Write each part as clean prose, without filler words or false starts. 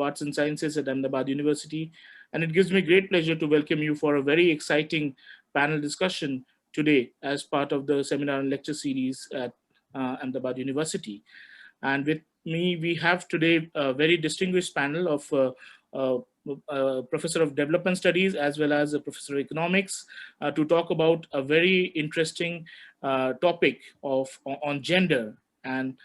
Arts and Sciences at Ahmedabad University, and it gives me great pleasure to welcome you for a very exciting panel discussion today as part of the seminar and lecture series at Ahmedabad University. And with me, we have today a very distinguished panel of Professor of Development Studies as well as a Professor of Economics to talk about a very interesting topic of on gender and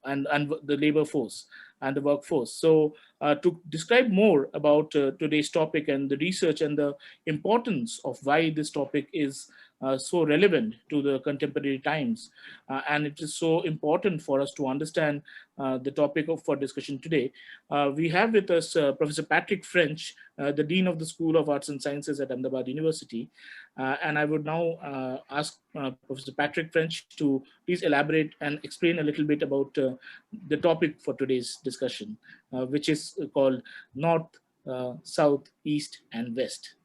and the labor force and the workforce. So to describe more about today's topic and the research and the importance of why this topic is so relevant to the contemporary times, and it is so important for us to understand the topic for discussion today. We have with us Professor Patrick French, the Dean of the School of Arts and Sciences at Ahmedabad University. And I would now ask Professor Patrick French to please elaborate and explain a little bit about the topic for today's discussion, which is called North, South, East, and West.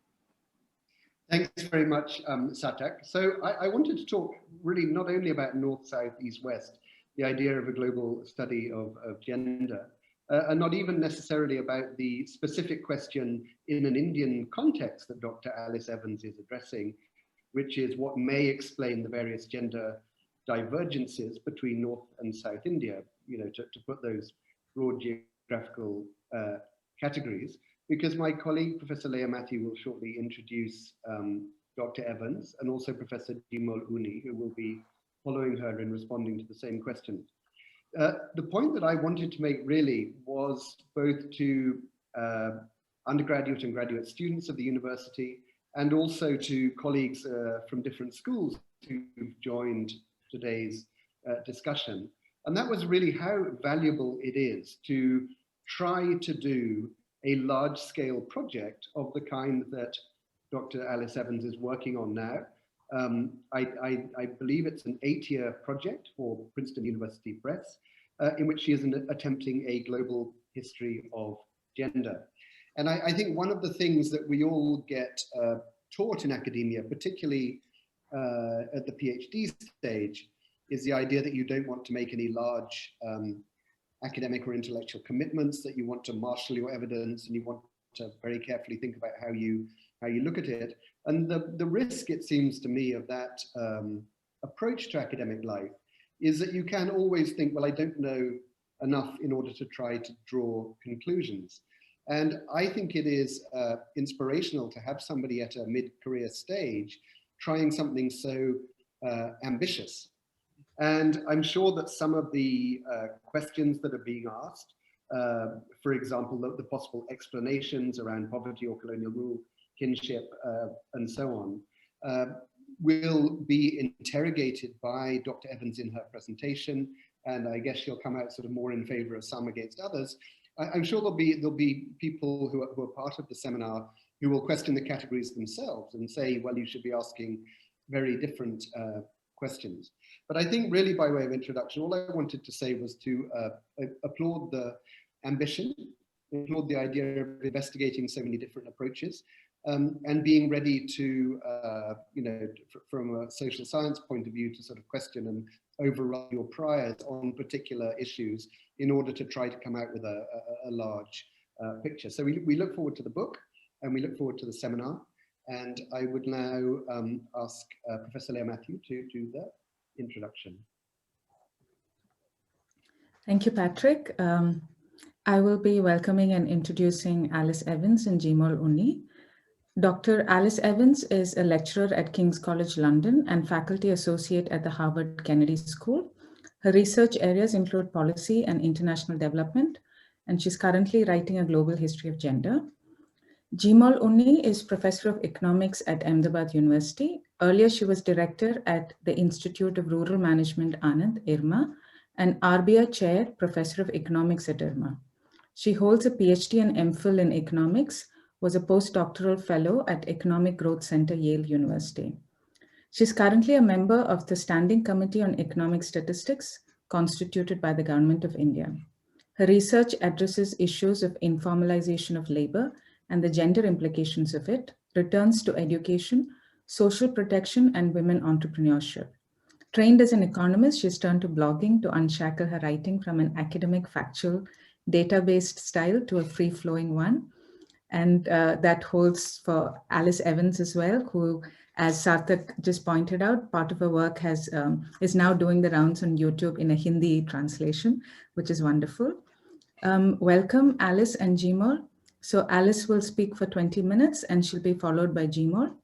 Thanks very much, Satak. So I wanted to talk really not only about North, South, East, West, the idea of a global study of gender, and not even necessarily about the specific question in an Indian context that Dr. Alice Evans is addressing, which is what may explain the various gender divergences between North and South India, you know, to put those broad geographical categories. Because my colleague, Professor Leah Matthew, will shortly introduce Dr. Evans and also Professor Jeemol Unni, who will be following her in responding to the same questions. The point that I wanted to make really was both to undergraduate and graduate students of the university and also to colleagues from different schools who've joined today's discussion. And that was really how valuable it is to try to do a large-scale project of the kind that Dr. Alice Evans is working on now. I believe it's an 8-year project for Princeton University Press, in which she is attempting a global history of gender. And I think one of the things that we all get taught in academia, particularly at the PhD stage, is the idea that you don't want to make any large academic or intellectual commitments, that you want to marshal your evidence and you want to very carefully think about how you look at it. And the risk, it seems to me, of that approach to academic life is that you can always think, well, I don't know enough in order to try to draw conclusions. And I think it is inspirational to have somebody at a mid-career stage trying something so ambitious. And I'm sure that some of the questions that are being asked, for example, the possible explanations around poverty or colonial rule, kinship, and so on, will be interrogated by Dr. Evans in her presentation. And I guess she'll come out sort of more in favor of some against others. I'm sure there'll be people who are part of the seminar who will question the categories themselves and say, well, you should be asking very different questions. But I think really by way of introduction, all I wanted to say was to applaud the ambition, applaud the idea of investigating so many different approaches, and being ready to, you know, from a social science point of view, to sort of question and override your priors on particular issues in order to try to come out with a large picture. So we look forward to the book and we look forward to the seminar. And I would now ask Professor Leah Matthew to do the introduction. Thank you, Patrick. I will be welcoming and introducing Alice Evans and Jeemol Unni. Dr. Alice Evans is a lecturer at King's College London and faculty associate at the Harvard Kennedy School. Her research areas include policy and international development, and she's currently writing a global history of gender. Jeemol Unni is Professor of Economics at Ahmedabad University. Earlier, she was Director at the Institute of Rural Management, Anand, IRMA, and RBI Chair, Professor of Economics at IRMA. She holds a PhD and MPhil in Economics, was a postdoctoral fellow at Economic Growth Center, Yale University. She's currently a member of the Standing Committee on Economic Statistics, constituted by the Government of India. Her research addresses issues of informalization of labor and the gender implications of it, returns to education, social protection, and women entrepreneurship. Trained as an economist, she's turned to blogging to unshackle her writing from an academic, factual, data-based style to a free-flowing one. And that holds for Alice Evans as well, who, as Sarthak just pointed out, part of her work is now doing the rounds on YouTube in a Hindi translation, which is wonderful. Welcome, Alice and Jeemol. So Alice will speak for 20 minutes and she'll be followed by Jeemol.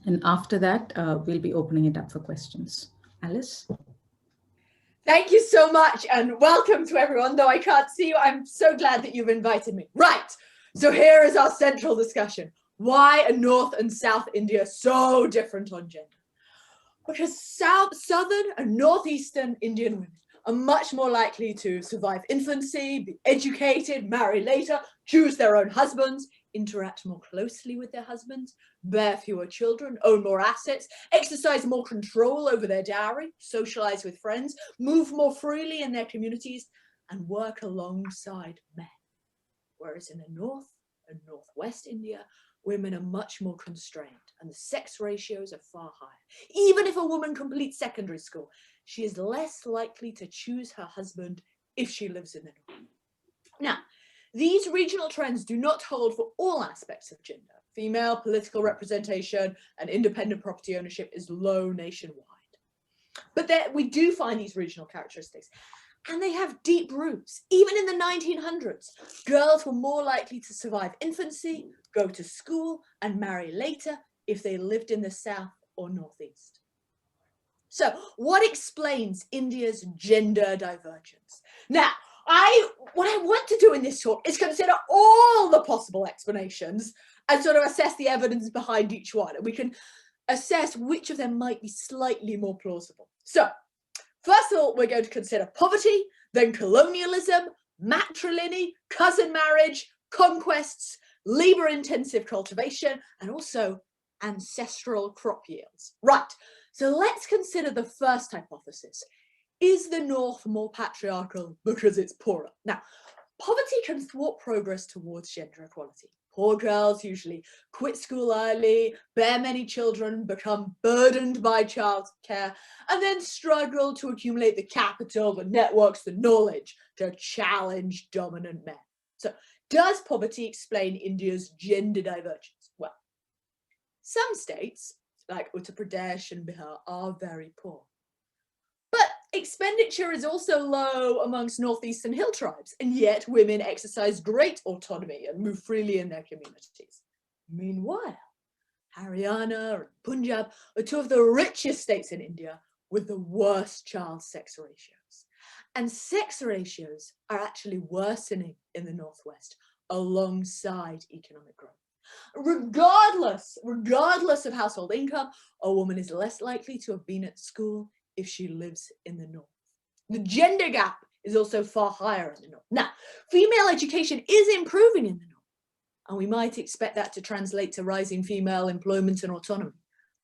And after that, we'll be opening it up for questions. Alice? Thank you so much and welcome to everyone. Though I can't see you, I'm so glad that you've invited me. Right, so here is our central discussion. Why are North and South India so different on gender? Because Southern and Northeastern Indian women are much more likely to survive infancy, be educated, marry later, choose their own husbands, interact more closely with their husbands, bear fewer children, own more assets, exercise more control over their dowry, socialize with friends, move more freely in their communities, and work alongside men. Whereas in the North and Northwest India, women are much more constrained and the sex ratios are far higher. Even if a woman completes secondary school, she is less likely to choose her husband if she lives in the North. Now, these regional trends do not hold for all aspects of gender. Female political representation and independent property ownership is low nationwide. But we do find these regional characteristics, and they have deep roots. Even in the 1900s, girls were more likely to survive infancy, go to school, and marry later if they lived in the South or Northeast. So what explains India's gender divergence? Now, what I want to do in this talk is consider all the possible explanations and sort of assess the evidence behind each one. And we can assess which of them might be slightly more plausible. So, first of all, we're going to consider poverty, then colonialism, matrilineal, cousin marriage, conquests, labor-intensive cultivation, and also ancestral crop yields. Right, so let's consider the first hypothesis. Is the North more patriarchal because it's poorer? Now, poverty can thwart progress towards gender equality. Poor girls usually quit school early, bear many children, become burdened by childcare, and then struggle to accumulate the capital, the networks, the knowledge to challenge dominant men. So, does poverty explain India's gender divergence? Well, some states, like Uttar Pradesh and Bihar, are very poor. But expenditure is also low amongst northeastern hill tribes, and yet women exercise great autonomy and move freely in their communities. Meanwhile, Haryana and Punjab are two of the richest states in India with the worst child sex ratios. And sex ratios are actually worsening in the Northwest alongside economic growth. Regardless of household income, a woman is less likely to have been at school if she lives in the North. The gender gap is also far higher in the North. Now, female education is improving in the North, and we might expect that to translate to rising female employment and autonomy,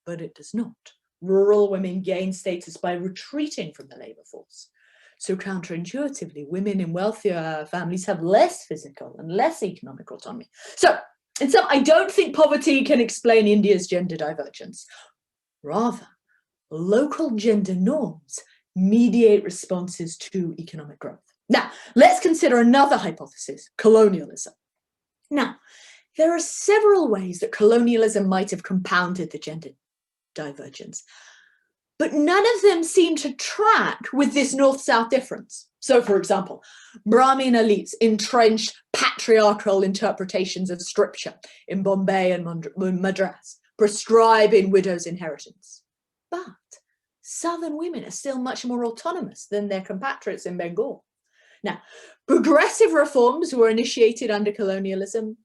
but it does not. Rural women gain status by retreating from the labor force. So counterintuitively, women in wealthier families have less physical and less economic autonomy. So, in sum, I don't think poverty can explain India's gender divergence. Rather, local gender norms mediate responses to economic growth. Now, let's consider another hypothesis, colonialism. Now, there are several ways that colonialism might have compounded the gender divergence, but none of them seem to track with this north-south difference. So, for example, Brahmin elites entrenched patriarchal interpretations of scripture in Bombay and Madras, prescribing widows' inheritance. But Southern women are still much more autonomous than their compatriots in Bengal. Now, progressive reforms were initiated under colonialism,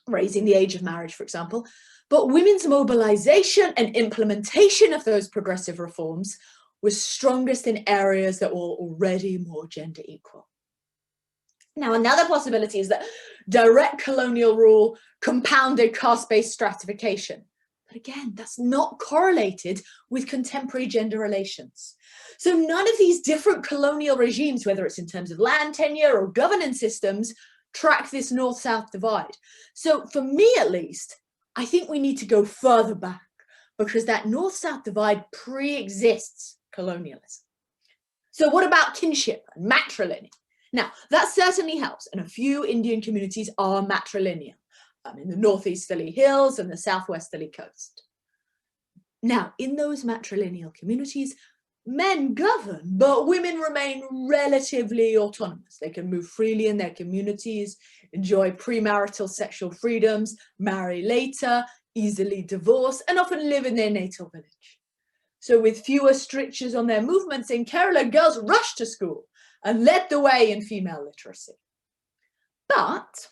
raising the age of marriage, for example, but women's mobilization and implementation of those progressive reforms was strongest in areas that were already more gender equal. Now, another possibility is that direct colonial rule compounded caste-based stratification. But again, that's not correlated with contemporary gender relations. So none of these different colonial regimes, whether it's in terms of land tenure or governance systems, track this north-south divide. So for me, at least, I think we need to go further back because that north-south divide pre-exists colonialism. So what about kinship and matrilineal? Now, that certainly helps, and a few Indian communities are matrilineal, in the northeasterly hills and the southwesterly coast. Now, in those matrilineal communities, men govern, but women remain relatively autonomous. They can move freely in their communities, enjoy premarital sexual freedoms, marry later, easily divorce, and often live in their natal village. So with fewer strictures on their movements in Kerala, girls rushed to school and led the way in female literacy. But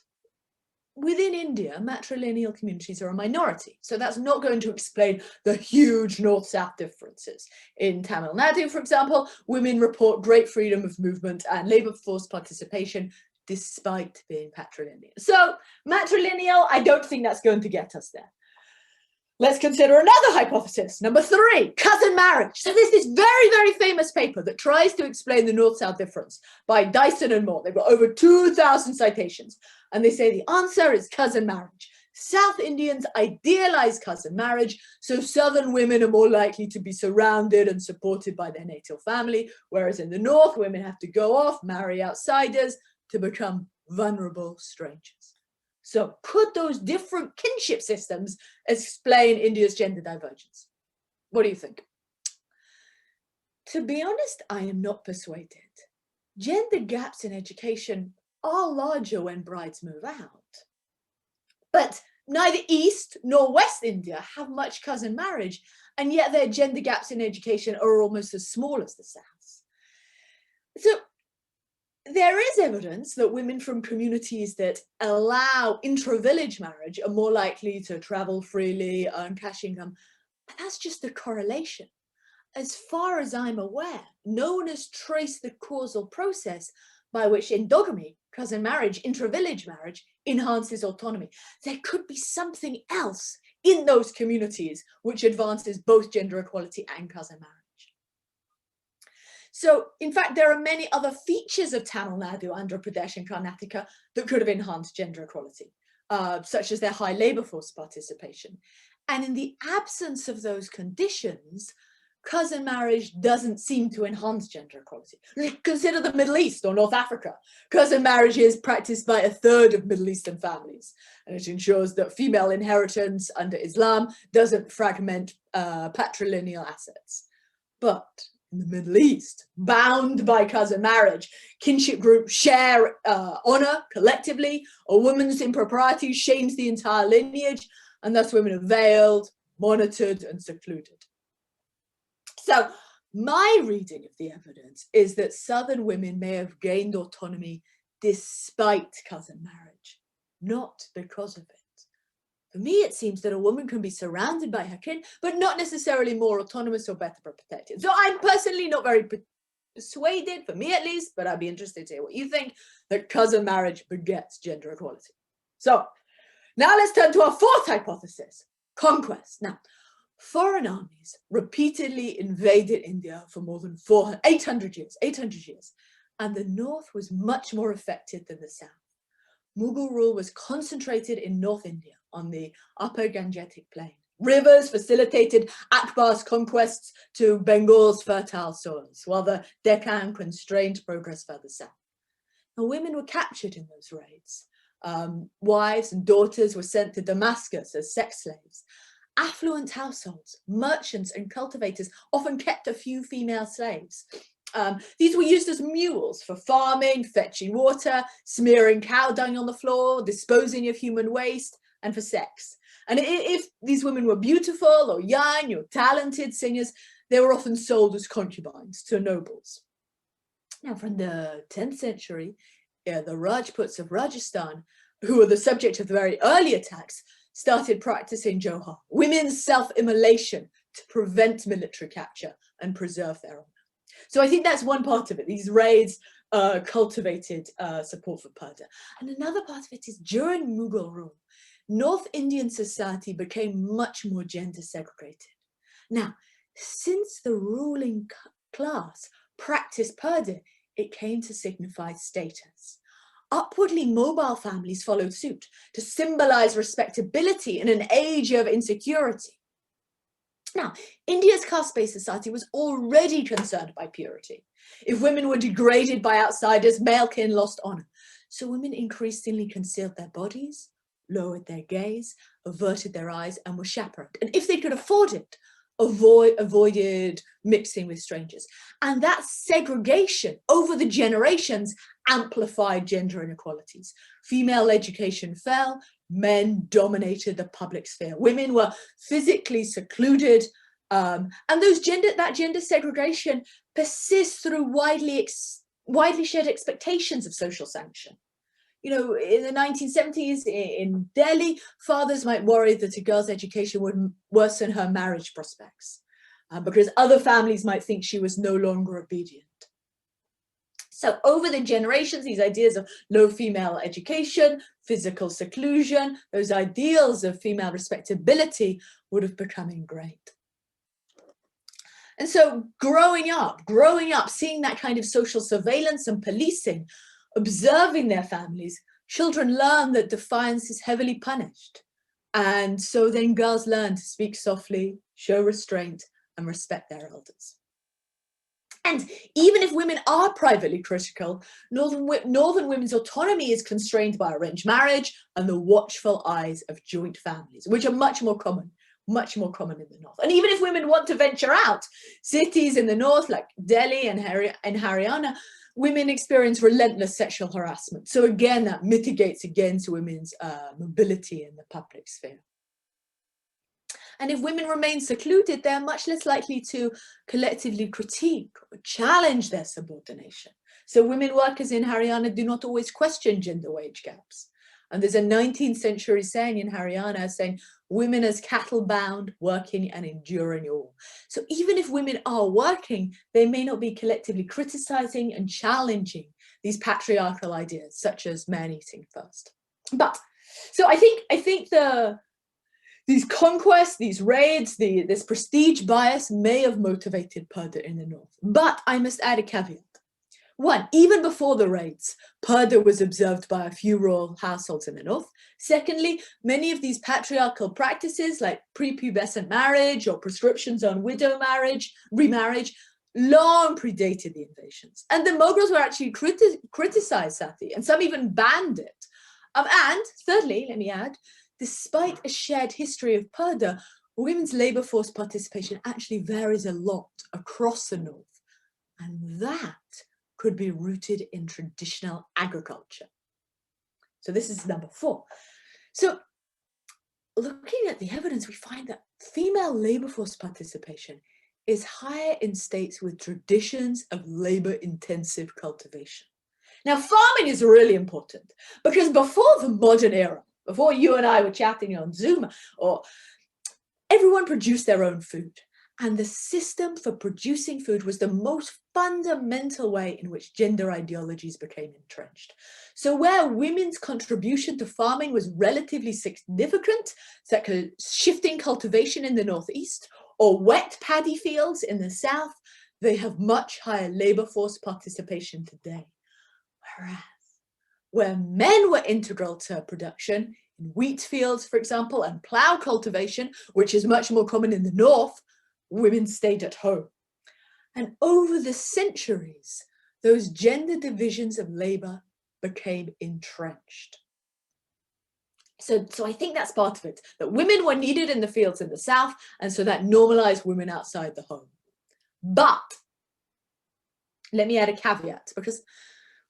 within India, matrilineal communities are a minority. So that's not going to explain the huge north-south differences. In Tamil Nadu, for example, women report great freedom of movement and labour force participation despite being patrilineal. So matrilineal, I don't think that's going to get us there. Let's consider another hypothesis, number 3, cousin marriage. So there's this very, very famous paper that tries to explain the north-south difference by Dyson and Moore. They've got over 2,000 citations. And they say the answer is cousin marriage. South Indians idealize cousin marriage, so southern women are more likely to be surrounded and supported by their natal family, whereas in the north, women have to go off, marry outsiders to become vulnerable strangers. So could those different kinship systems explain India's gender divergence? What do you think? To be honest, I am not persuaded. Gender gaps in education are larger when brides move out. But neither East nor West India have much cousin marriage, and yet their gender gaps in education are almost as small as the South's. So there is evidence that women from communities that allow intra-village marriage are more likely to travel freely, earn cash income, but that's just a correlation. As far as I'm aware, no one has traced the causal process by which endogamy, cousin marriage, intra-village marriage, enhances autonomy. There could be something else in those communities which advances both gender equality and cousin marriage. So, in fact, there are many other features of Tamil Nadu, Andhra Pradesh and Karnataka that could have enhanced gender equality, such as their high labour force participation. And in the absence of those conditions, cousin marriage doesn't seem to enhance gender equality. Consider the Middle East or North Africa. Cousin marriage is practiced by 1/3 of Middle Eastern families, and it ensures that female inheritance under Islam doesn't fragment patrilineal assets. But in the Middle East, bound by cousin marriage, kinship groups share honour collectively. A woman's impropriety shames the entire lineage, and thus women are veiled, monitored, and secluded. So my reading of the evidence is that southern women may have gained autonomy despite cousin marriage, not because of it. For me, it seems that a woman can be surrounded by her kin, but not necessarily more autonomous or better protected. So I'm personally not very persuaded, for me at least, but I'd be interested to hear what you think, that cousin marriage begets gender equality. So now let's turn to our 4th hypothesis, conquest. Now, foreign armies repeatedly invaded India for more than 800 years, and the north was much more affected than the south. Mughal rule was concentrated in North India on the upper Gangetic plain. Rivers facilitated Akbar's conquests to Bengal's fertile soils, while the Deccan constrained progress further south. Now, women were captured in those raids. Wives and daughters were sent to Damascus as sex slaves. Affluent households, merchants and cultivators often kept a few female slaves. These were used as mules for farming, fetching water, smearing cow dung on the floor, disposing of human waste, and for sex. And if these women were beautiful or young or talented singers, they were often sold as concubines to nobles. Now, from the 10th century, the Rajputs of Rajasthan, who were the subject of the very early attacks, started practicing Johar, women's self-immolation, to prevent military capture and preserve their honor. So I think that's one part of it. These raids cultivated support for Purdah. And another part of it is during Mughal rule, North Indian society became much more gender segregated. Now, since the ruling class practiced Purdah, it came to signify status. Upwardly mobile families followed suit to symbolize respectability in an age of insecurity. Now, India's caste-based society was already concerned by purity. If women were degraded by outsiders, male kin lost honor. So women increasingly concealed their bodies, lowered their gaze, averted their eyes, and were chaperoned. And if they could afford it, avoided mixing with strangers. And that segregation over the generations amplified gender inequalities. Female education fell, men dominated the public sphere. Women were physically secluded, and that gender segregation persists through widely shared expectations of social sanction. You know, in the 1970s in Delhi, fathers might worry that a girl's education would worsen her marriage prospects because other families might think she was no longer obedient. So over the generations, these ideas of low female education, physical seclusion, those ideals of female respectability would have become ingrained. And so growing up, seeing that kind of social surveillance and policing, observing their families, children learn that defiance is heavily punished. And so then girls learn to speak softly, show restraint, and respect their elders. And even if women are privately critical, Northern women's autonomy is constrained by arranged marriage and the watchful eyes of joint families, which are much more common in the north. And even if women want to venture out, cities in the north like Delhi and Haryana, women experience relentless sexual harassment. So again, that mitigates against women's mobility in the public sphere. And if women remain secluded, they're much less likely to collectively critique or challenge their subordination. So women workers in Haryana do not always question gender wage gaps. And there's a 19th century saying in Haryana saying, women as cattle bound, working and enduring all. So even if women are working, they may not be collectively criticizing and challenging these patriarchal ideas, such as men eating first. But, so I think these conquests, these raids, this prestige bias may have motivated Purdah in the north. But I must add a caveat. One, even before the raids, Purdah was observed by a few royal households in the north. Secondly, many of these patriarchal practices like prepubescent marriage or prescriptions on widow remarriage, long predated the invasions. And the Mughals were actually criticized sati, and some even banned it. And thirdly, let me add, despite a shared history of Purdah, women's labor force participation actually varies a lot across the north. And that could be rooted in traditional agriculture. So this is number 4. So looking at the evidence, we find that female labor force participation is higher in states with traditions of labor-intensive cultivation. Now, farming is really important because before the modern era, before you and I were chatting on Zoom, or everyone produced their own food. And the system for producing food was the most fundamental way in which gender ideologies became entrenched. So where women's contribution to farming was relatively significant, such as shifting cultivation in the northeast or wet paddy fields in the south, they have much higher labor force participation today. Whereas where men were integral to production, in wheat fields, for example, and plough cultivation, which is much more common in the north, women stayed at home. And over the centuries, those gender divisions of labor became entrenched. So I think that's part of it, that women were needed in the fields in the south, and so that normalized women outside the home. But let me add a caveat, because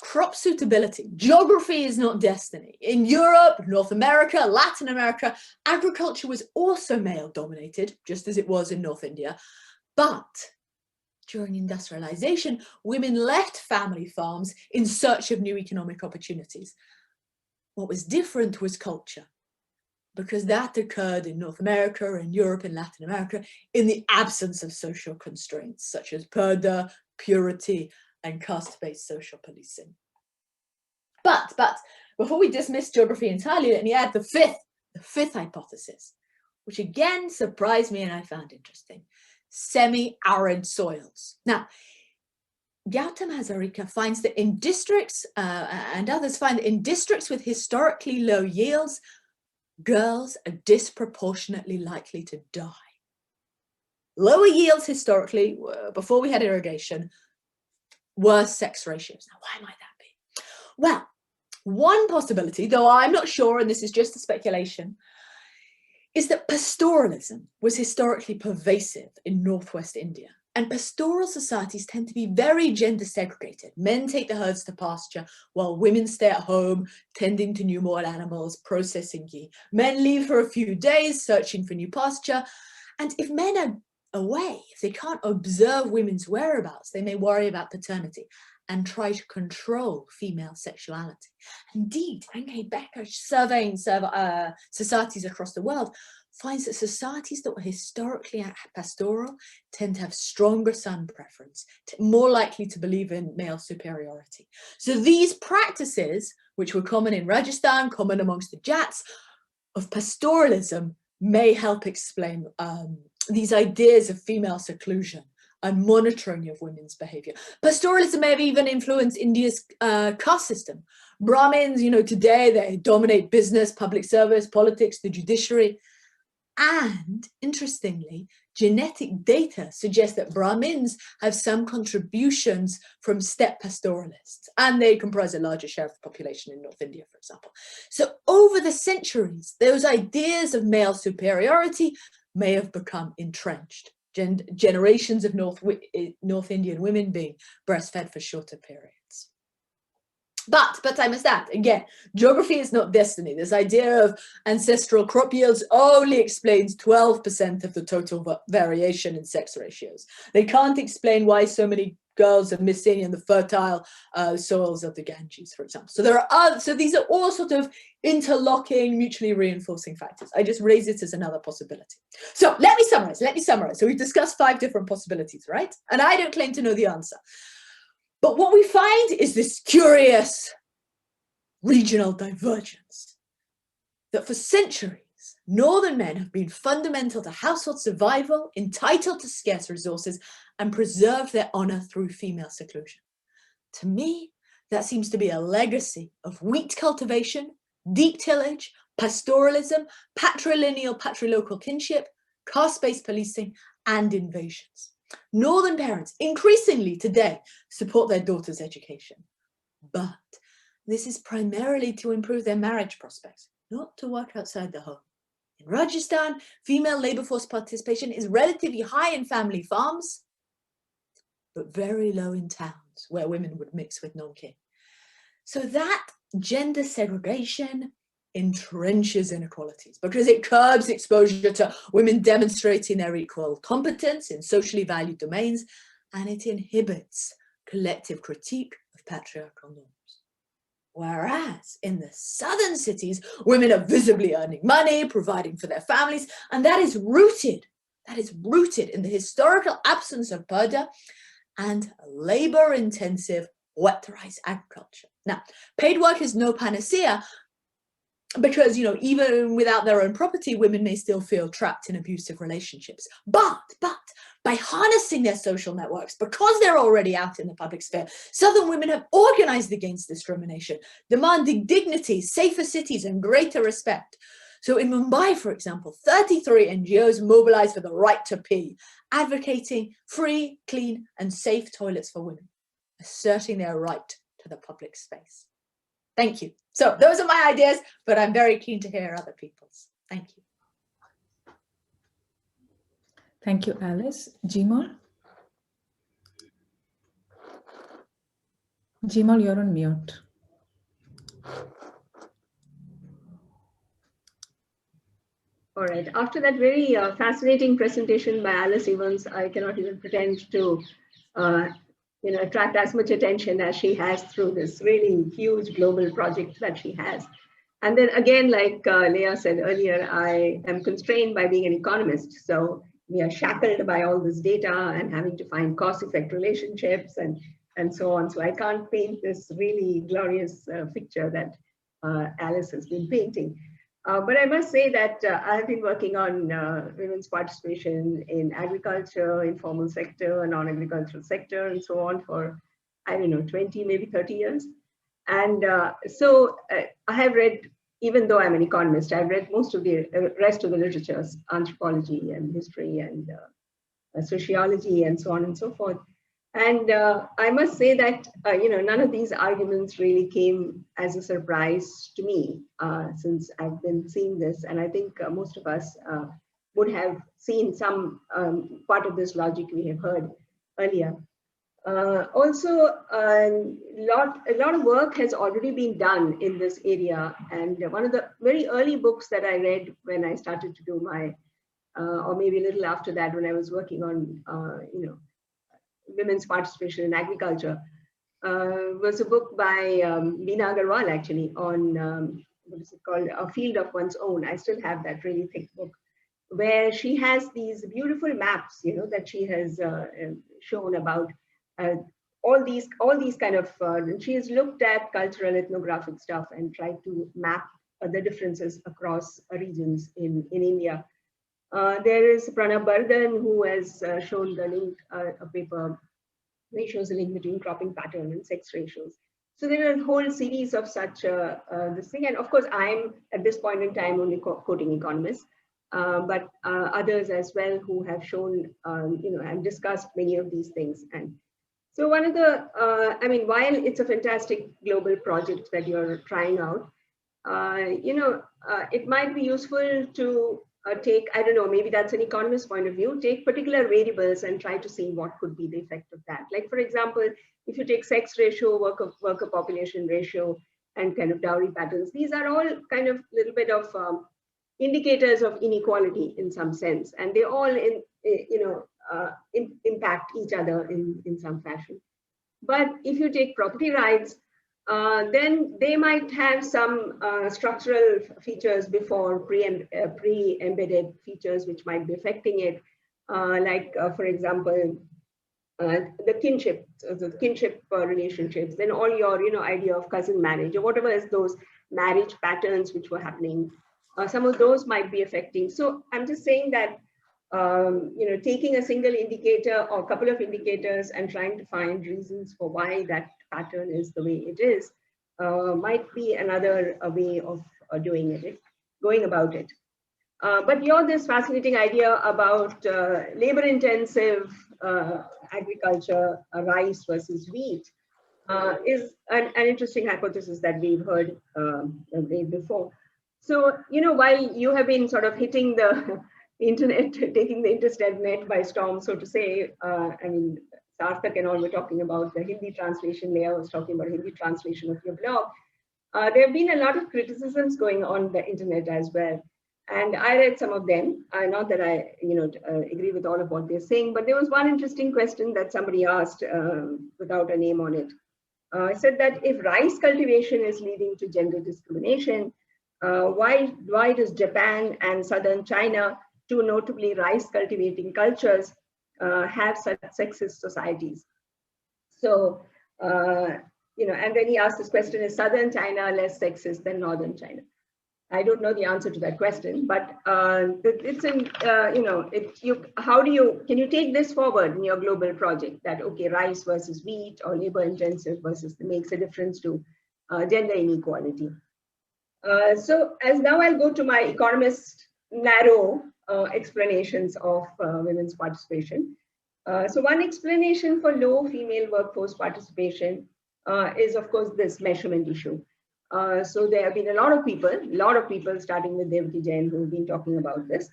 crop suitability, geography is not destiny. In Europe, North America, Latin America, agriculture was also male-dominated, just as it was in North India. But during industrialization, women left family farms in search of new economic opportunities. What was different was culture, because that occurred in North America, in Europe, in Latin America, in the absence of social constraints, such as Purdah, purity, and caste-based social policing. But before we dismiss geography entirely, let me add the fifth hypothesis, which again surprised me and I found interesting: semi-arid soils. Now, Gautam Hazarika finds that in districts, and others find that in districts with historically low yields, girls are disproportionately likely to die. lower yields historically, before we had irrigation, worse sex ratios. Now, why might that be? Well, one possibility, though I'm not sure, and this is just a speculation, is that pastoralism was historically pervasive in northwest India. And pastoral societies tend to be very gender segregated. Men take the herds to pasture while women stay at home, tending to newborn animals, processing ghee. Men leave for a few days, searching for new pasture. And if men are away, if they can't observe women's whereabouts, they may worry about paternity and try to control female sexuality. Indeed, N.K. Becker, surveying societies across the world, finds that societies that were historically pastoral tend to have stronger son preference, more likely to believe in male superiority. So these practices, which were common in Rajasthan, common amongst the Jats, of pastoralism may help explain these ideas of female seclusion and monitoring of women's behavior. Pastoralism may have even influenced India's caste system. Brahmins, today they dominate business, public service, politics, the judiciary. And interestingly, genetic data suggests that Brahmins have some contributions from steppe pastoralists, and they comprise a larger share of the population in North India, for example. So over the centuries, those ideas of male superiority may have become entrenched. Generations of North Indian women being breastfed for shorter periods. But I must add, again, geography is not destiny. This idea of ancestral crop yields only explains 12% of the total variation in sex ratios. They can't explain why so many girls are missing in the fertile soils of the Ganges, for example. So these are all sort of interlocking, mutually reinforcing factors. I just raise it as another possibility. So let me summarize. So we've discussed 5 different possibilities, right? And I don't claim to know the answer. But what we find is this curious regional divergence, that for centuries, northern men have been fundamental to household survival, entitled to scarce resources, and preserved their honor through female seclusion. To me, that seems to be a legacy of wheat cultivation, deep tillage, pastoralism, patrilineal patrilocal kinship, caste-based policing, and invasions. Northern parents increasingly today support their daughters' education, but this is primarily to improve their marriage prospects, not to work outside the home. In Rajasthan, female labor force participation is relatively high in family farms, but very low in towns where women would mix with non-kin. So that gender segregation entrenches inequalities because it curbs exposure to women demonstrating their equal competence in socially valued domains, and it inhibits collective critique of patriarchal norms. Whereas in the southern cities, women are visibly earning money, providing for their families, and that is rooted in the historical absence of purdah and labor-intensive wet rice agriculture. Now, paid work is no panacea, because, even without their own property, women may still feel trapped in abusive relationships. But by harnessing their social networks, because they're already out in the public sphere, Southern women have organized against discrimination, demanding dignity, safer cities, and greater respect. So in Mumbai, for example, 33 NGOs mobilized for the right to pee, advocating free, clean, and safe toilets for women, asserting their right to the public space. Thank you. So those are my ideas, but I'm very keen to hear other people's. Thank you. Thank you, Alice. Jeemol? Jeemol, you're on mute. All right. After that very fascinating presentation by Alice Evans, I cannot even pretend to attract as much attention as she has through this really huge global project that she has. And then again, like Leah said earlier, I am constrained by being an economist. So we are shackled by all this data and having to find cause-effect relationships and so on. So I can't paint this really glorious picture that Alice has been painting. But I must say that I have been working on women's participation in agriculture, informal sector, non-agricultural sector, and so on for, 20, maybe 30 years. And so I have read, even though I'm an economist, I've read most of the rest of the literatures, anthropology and history and sociology, and so on and so forth. And I must say that, none of these arguments really came as a surprise to me, since I've been seeing this. And I think most of us would have seen some part of this logic we have heard earlier. Also, a lot of work has already been done in this area. And one of the very early books that I read when I started to do my, or maybe a little after that, when I was working on, women's participation in agriculture, was a book by Beena Agarwal, actually, on what is it called, A Field of One's Own. I still have that really thick book, where she has these beautiful maps, that she has shown about all these kind of. She has looked at cultural ethnographic stuff and tried to map the differences across regions in India. There is Pranab Bardhan, who has shown the link, a paper which shows a link between cropping pattern and sex ratios. So there are a whole series of such this thing. And of course, I'm at this point in time only quoting economists, but others as well who have shown, and discussed many of these things. And so one of the, while it's a fantastic global project that you're trying out, it might be useful to take, I don't know, maybe that's an economist's point of view, take particular variables and try to see what could be the effect of that. Like, for example, if you take sex ratio, worker population ratio, and kind of dowry patterns, these are all kind of little bit of indicators of inequality in some sense, and they all impact each other in some fashion. But if you take property rights, then they might have some structural features before pre-embedded features which might be affecting it, for example, the kinship relationships, then all your idea of cousin marriage or whatever is those marriage patterns which were happening, some of those might be affecting. So I'm just saying that taking a single indicator or a couple of indicators and trying to find reasons for why that pattern is the way it is might be another way of going about it. But this fascinating idea about labor-intensive agriculture, rice versus wheat, is an interesting hypothesis that we've heard before. So, while you have been sort of hitting the internet, taking the internet by storm, so to say, Sarthak and all were talking about the Hindi translation. Leah was talking about Hindi translation of your blog. There have been a lot of criticisms going on the internet as well. And I read some of them. Not that I, agree with all of what they're saying, but there was one interesting question that somebody asked without a name on it. I said that if rice cultivation is leading to gender discrimination, why does Japan and southern China, two notably rice cultivating cultures, have such sexist societies? So, and then he asked this question, is southern China less sexist than northern China? I don't know the answer to that question, but it's in, can you take this forward in your global project that, okay, rice versus wheat or labor intensive versus makes a difference to gender inequality? So as now I'll go to my economist narrow explanations of women's participation. So one explanation for low female workforce participation is, of course, this measurement issue. So there have been a lot of people, starting with Devaki Jain, who have been talking about this.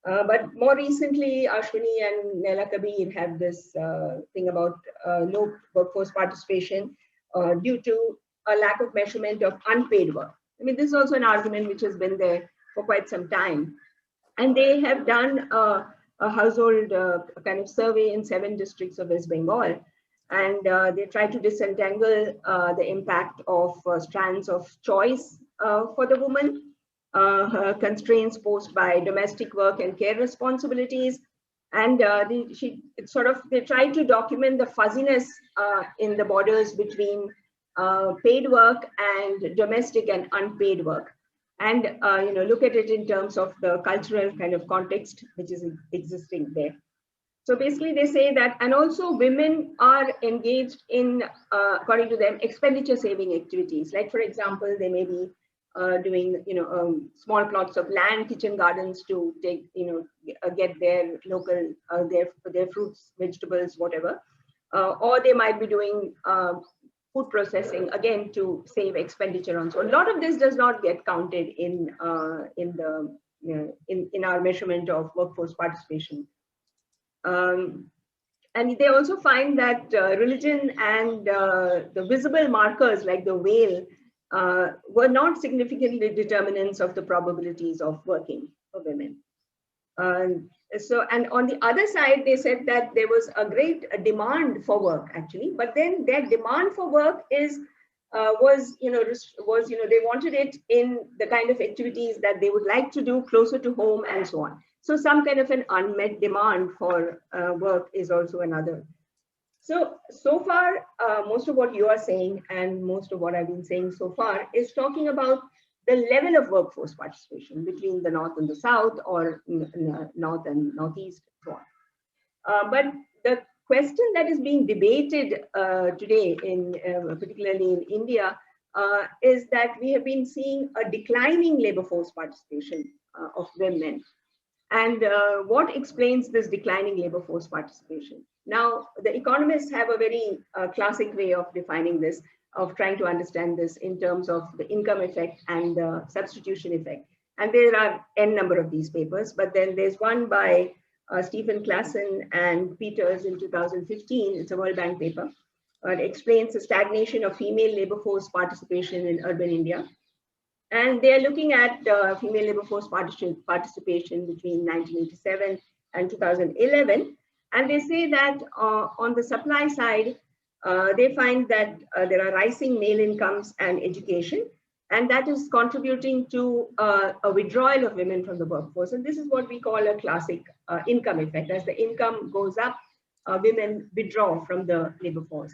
But more recently, Ashwini and Nela Kabir have this thing about low workforce participation due to a lack of measurement of unpaid work. This is also an argument which has been there for quite some time. And they have done a household kind of survey in 7 districts of West Bengal. And they try to disentangle the impact of strands of choice for the woman, constraints posed by domestic work and care responsibilities. And they try to document the fuzziness in the borders between paid work and domestic and unpaid work. And look at it in terms of the cultural kind of context which is existing there. So basically they say that, and also women are engaged in, according to them, expenditure saving activities. Like, for example, they may be doing, small plots of land, kitchen gardens to take, get their local, their fruits, vegetables, whatever. Or they might be doing food processing, again, to save expenditure on. So a lot of this does not get counted in our measurement of workforce participation. And they also find that religion and the visible markers like the whale were not significantly determinants of the probabilities of working for women. And on the other side, they said that there was a great demand for work actually, but then their demand for work they wanted it in the kind of activities that they would like to do closer to home and so on. So some kind of an unmet demand for work is also another. So far, most of what you are saying and most of what I've been saying so far is talking about the level of workforce participation between the North and the South, or North and Northeast, and so on. But the question that is being debated today, particularly in India, is that we have been seeing a declining labor force participation of women. And what explains this declining labor force participation? Now, the economists have a very classic way of defining this, of trying to understand this in terms of the income effect and the substitution effect. And there are n number of these papers, but then there's one by Stephen Klassen and Peters in 2015. It's a World Bank paper. It explains the stagnation of female labor force participation in urban India. And they're looking at female labor force participation between 1987 and 2011. And they say that on the supply side, they find that there are rising male incomes and education, and that is contributing to a withdrawal of women from the workforce. And this is what we call a classic income effect. As the income goes up, women withdraw from the labor force.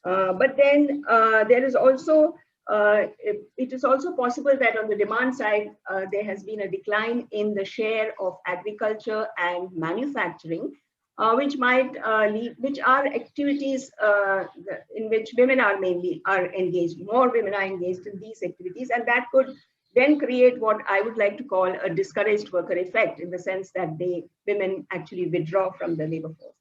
But then there is also, it is also possible that on the demand side, there has been a decline in the share of agriculture and manufacturing, which might which are activities in which women are engaged. More women are engaged in these activities, and that could then create what I would like to call a discouraged worker effect, in the sense that women actually withdraw from the labor force.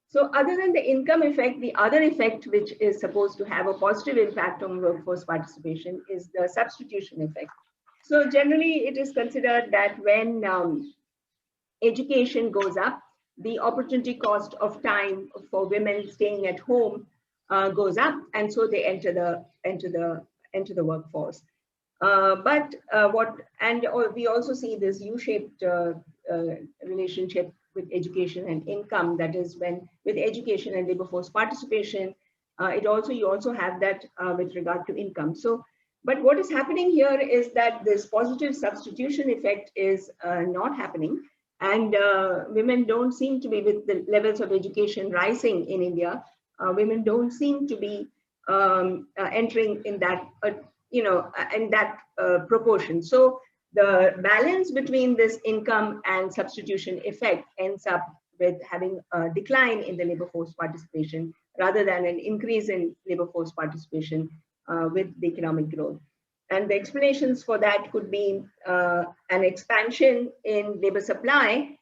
So other than the income effect, the other effect which is supposed to have a positive impact on workforce participation is the substitution effect. So generally it is considered that when education goes up, the opportunity cost of time for women staying at home goes up, and so they enter the workforce. We also see this U-shaped relationship with education and income. That is, when with education and labor force participation, you also have that with regard to income. So, but what is happening here is that this positive substitution effect is not happening. And women don't seem to be, with the levels of education rising in India, women don't seem to be entering in that, proportion. So the balance between this income and substitution effect ends up with having a decline in the labor force participation rather than an increase in labor force participation with the economic growth. And the explanations for that could be an expansion in labor supply,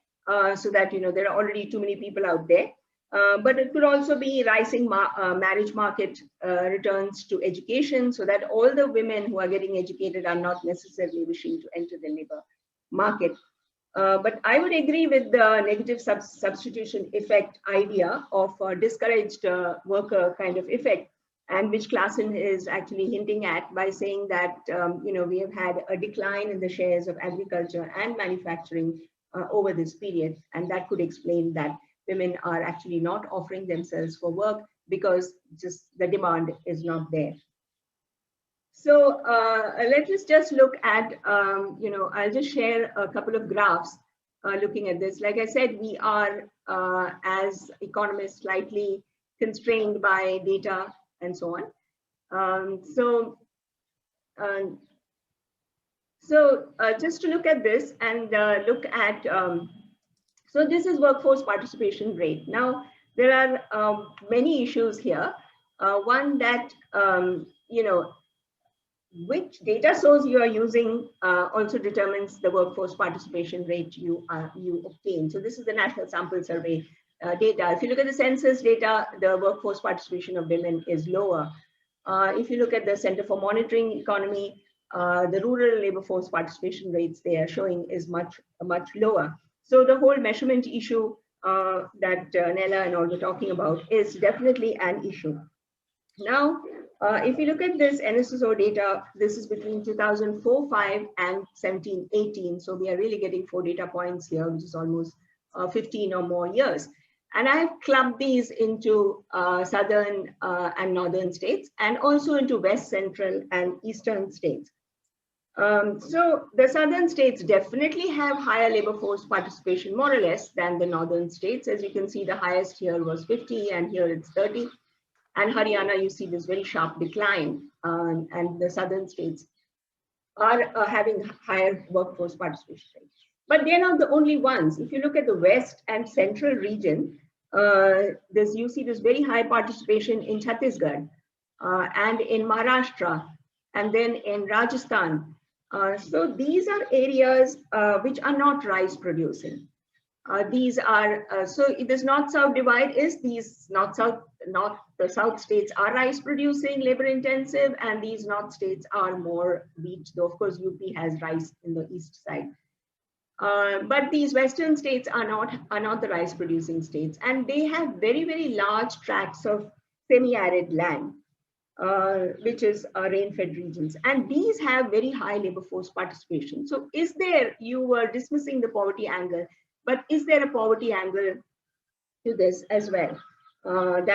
so that there are already too many people out there. But it could also be rising marriage market returns to education, so that all the women who are getting educated are not necessarily wishing to enter the labor market. But I would agree with the negative substitution effect idea of a discouraged worker kind of effect, and which Klassen is actually hinting at by saying that we have had a decline in the shares of agriculture and manufacturing over this period, and that could explain that women are actually not offering themselves for work because just the demand is not there. So let us just look at, I'll just share a couple of graphs looking at this. Like I said, we are, as economists, slightly constrained by data and so on. Just to look at this and look at, so this is workforce participation rate. Now, there are many issues here. One that, which data source you are using also determines the workforce participation rate you obtain. So this is the National Sample Survey data. If you look at the census data, the workforce participation of women is lower. If you look at the Center for Monitoring Economy, the rural labor force participation rates they are showing is much lower. So the whole measurement issue that Nella and all were talking about is definitely an issue. Now, if you look at this NSSO data, this is between 2004-05 and 17-18. So we are really getting 4 data points here, which is almost 15 or more years. And I have clubbed these into southern and northern states, and also into west, central, and eastern states. So the southern states definitely have higher labor force participation, more or less, than the northern states. As you can see, the highest here was 50, and here it's 30. And Haryana, you see this very sharp decline, and the southern states are having higher workforce participation rates. But they're not the only ones. If you look at the west and central region, you see this very high participation in Chhattisgarh and in Maharashtra, and then in Rajasthan. So these are areas which are not rice producing. These are, so this north-south divide is these the south states are rice producing, labor intensive, and these north states are more wheat, though of course UP has rice in the east side. But these western states are not the rice producing states, and they have very, very large tracts of semi-arid land, which is rain-fed regions. And these have very high labor force participation. So you were dismissing the poverty angle, but is there a poverty angle to this as well? And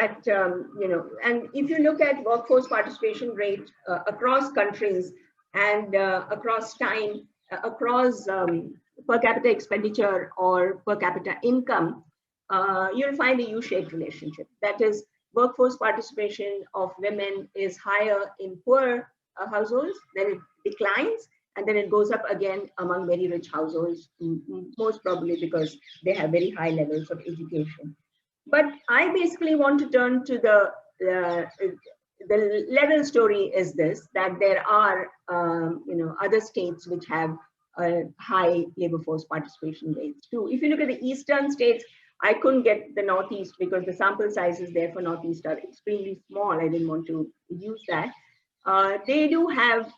if you look at workforce participation rate across countries and across time, across per capita expenditure or per capita income, you'll find a U-shaped relationship. That is, workforce participation of women is higher in poor households, then it declines, and then it goes up again among very rich households, most probably because they have very high levels of education. But I basically want to turn to the level story is this, that there are other states which have high labor force participation rates too. If you look at the eastern states, I couldn't get the Northeast because the sample sizes there for Northeast are extremely small. I didn't want to use that. They do have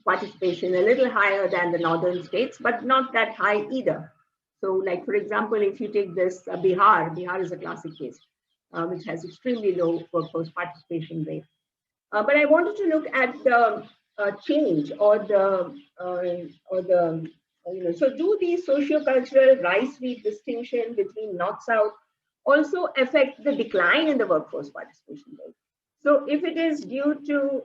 participation a little higher than the northern states, but not that high either. So like, for example, if you take this Bihar is a classic case, which has extremely low workforce participation rate. But I wanted to look at the change so do these socio-cultural rice-wheat distinction between north-south also affect the decline in the workforce participation rate? So if it is due to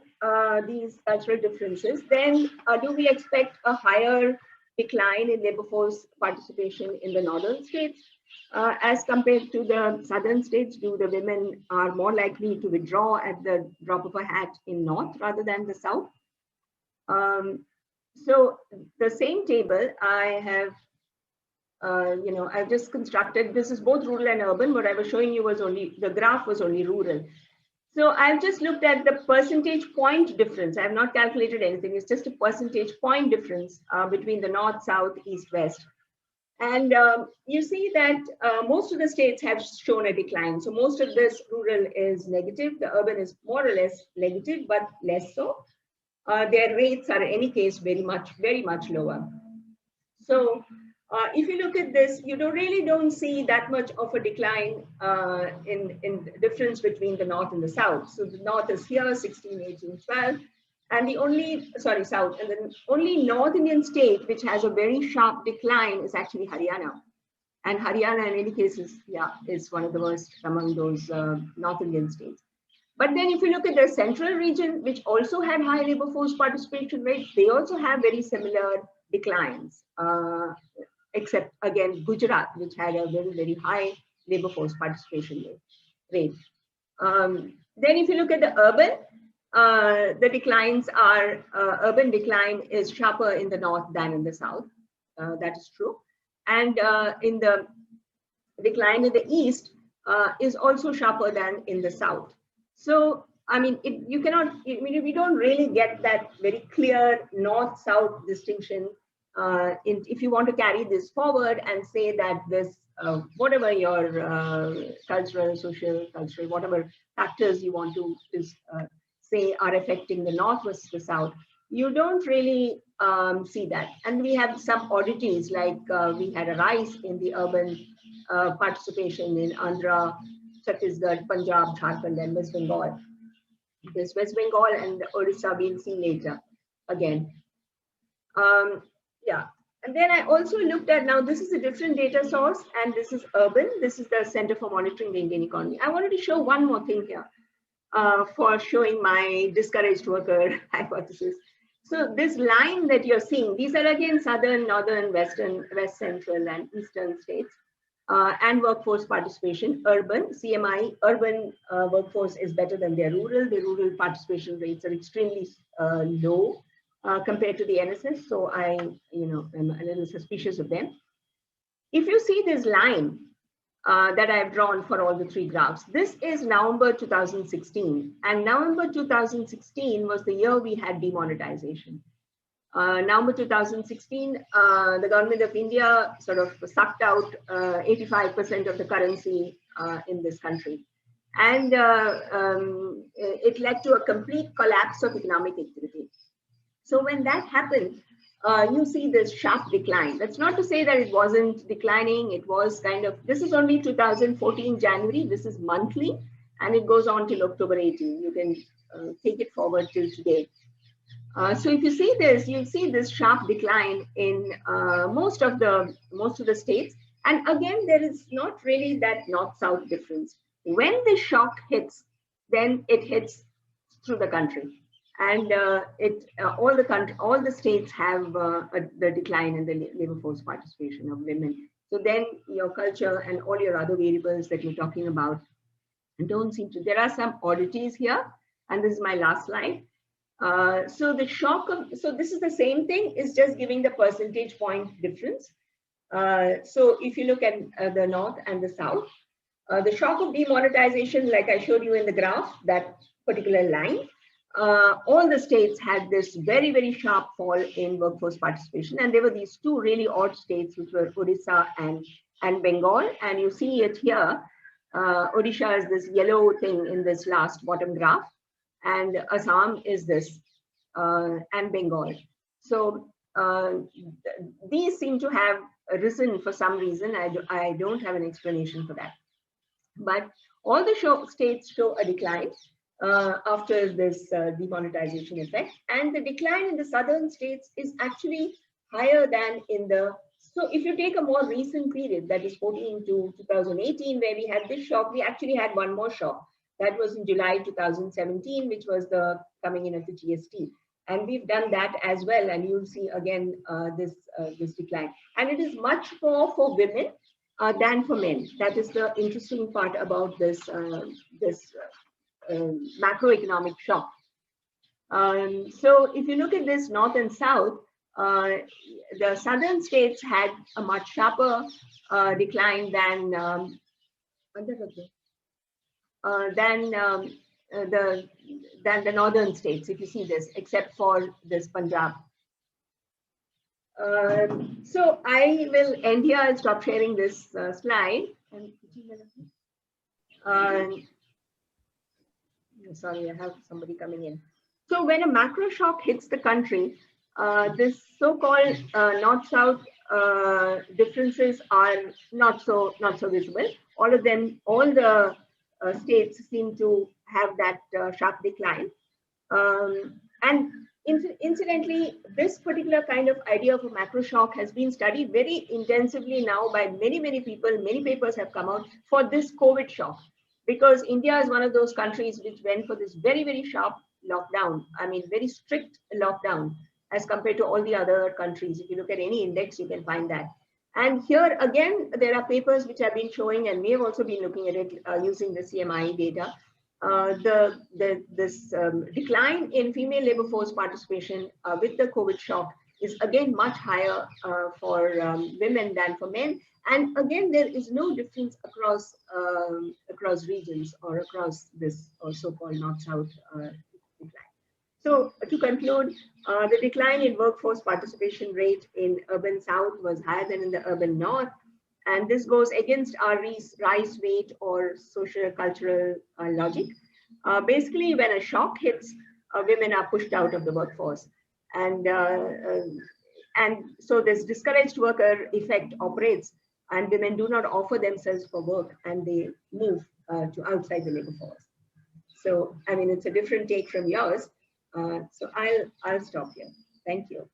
these cultural differences, then do we expect a higher decline in labor force participation in the northern states as compared to the southern states? Do the women are more likely to withdraw at the drop of a hat in north rather than the south? So the same table I have, I've just constructed. This is both rural and urban. What I was showing you was the graph was only rural. So I've just looked at the percentage point difference. I have not calculated anything. It's just a percentage point difference between the north, south, east, west. And you see that most of the states have shown a decline. So most of this rural is negative. The urban is more or less negative, but less so. Their rates are in any case very much lower. So if you look at this, you really don't see that much of a decline in difference between the north and the south. So the north is here, 16, 18, 12. And the only, south, and the only North Indian state which has a very sharp decline is actually Haryana. And Haryana in any case is one of the worst among those North Indian states. But then if you look at the central region, which also had high labor force participation rates, they also have very similar declines, except again, Gujarat, which had a very, very high labor force participation rate. Then if you look at the urban, the declines are, urban decline is sharper in the north than in the south. That is true. And in the decline in the east is also sharper than in the south. So I mean, you cannot, I mean, we don't really get that very clear north-south distinction. If you want to carry this forward and say that this, whatever your cultural, social, whatever factors you want to say are affecting the north versus the south, you don't really see that. And we have some oddities, like we had a rise in the urban participation in Andhra, Chhattisgarh, Punjab, Jharkhand, and West Bengal. This West Bengal and Odisha we'll see later again. Yeah, and then I also looked at, now this is a different data source, and this is urban. This is the Center for Monitoring the Indian Economy. I wanted to show one more thing here for showing my discouraged worker hypothesis. So this line that you're seeing, these are again southern, northern, western, west central, and eastern states. And workforce participation, urban, CMI, urban workforce is better than their rural. The rural participation rates are extremely low compared to the NSS. So am a little suspicious of them. If you see this line that I've drawn for all the three graphs, this is November 2016. And November 2016 was the year we had demonetization. November 2016, the government of India sort of sucked out 85% of the currency in this country. And it led to a complete collapse of economic activity. So when that happened, you see this sharp decline. That's not to say that it wasn't declining. It was kind of, this is only 2014 January, this is monthly, and it goes on till October 18. You can take it forward till today. So if you see this, you'll see this sharp decline in most of the states. And again, there is not really that north-south difference. When the shock hits, then it hits through the country. And all the states have the decline in the labor force participation of women. So then your culture and all your other variables that you're talking about don't seem to, there are some oddities here. And this is my last slide. So the shock of, so this is the same thing, is just giving the percentage point difference. So if you look at the north and the south, the shock of demonetization, like I showed you in the graph, that particular line, all the states had this very, very sharp fall in workforce participation. And there were these two really odd states, which were Odisha and Bengal. And you see it here. Odisha is this yellow thing in this last bottom graph. And Assam is this, and Bengal. So these seem to have risen for some reason. I don't have an explanation for that. But all the states show a decline after this demonetization effect. And the decline in the southern states is actually higher than in the, so if you take a more recent period, that is 14 to 2018, where we had this shock, we actually had one more shock. That was in July 2017, which was the coming in of the GST. And we've done that as well. And you'll see again this decline. And it is much more for women than for men. That is the interesting part about this, macroeconomic shock. So if you look at this north and south, the southern states had a much sharper decline than the northern states, if you see this, except for this Punjab. So I will end here and stop sharing this slide. Sorry, I have somebody coming in. So when a macro shock hits the country, this so-called north-south differences are not so visible. All of them, all the states seem to have that sharp decline. And incidentally, this particular kind of idea of a macro shock has been studied very intensively now by many, many people. Many papers have come out for this COVID shock, because India is one of those countries which went for this very, very sharp lockdown. I mean, very strict lockdown as compared to all the other countries. If you look at any index, you can find that. And here again, there are papers which have been showing, and we have also been looking at it using the CMI data. This decline in female labor force participation with the COVID shock is again much higher for women than for men. And again, there is no difference across regions or across this so-called north-south decline. So to conclude, the decline in workforce participation rate in urban south was higher than in the urban north. And this goes against our rise rate or social cultural logic. Basically, when a shock hits, women are pushed out of the workforce. And so this discouraged worker effect operates, and women do not offer themselves for work, and they move to outside the labor force. So, I mean, it's a different take from yours. So I'll stop here. Thank you.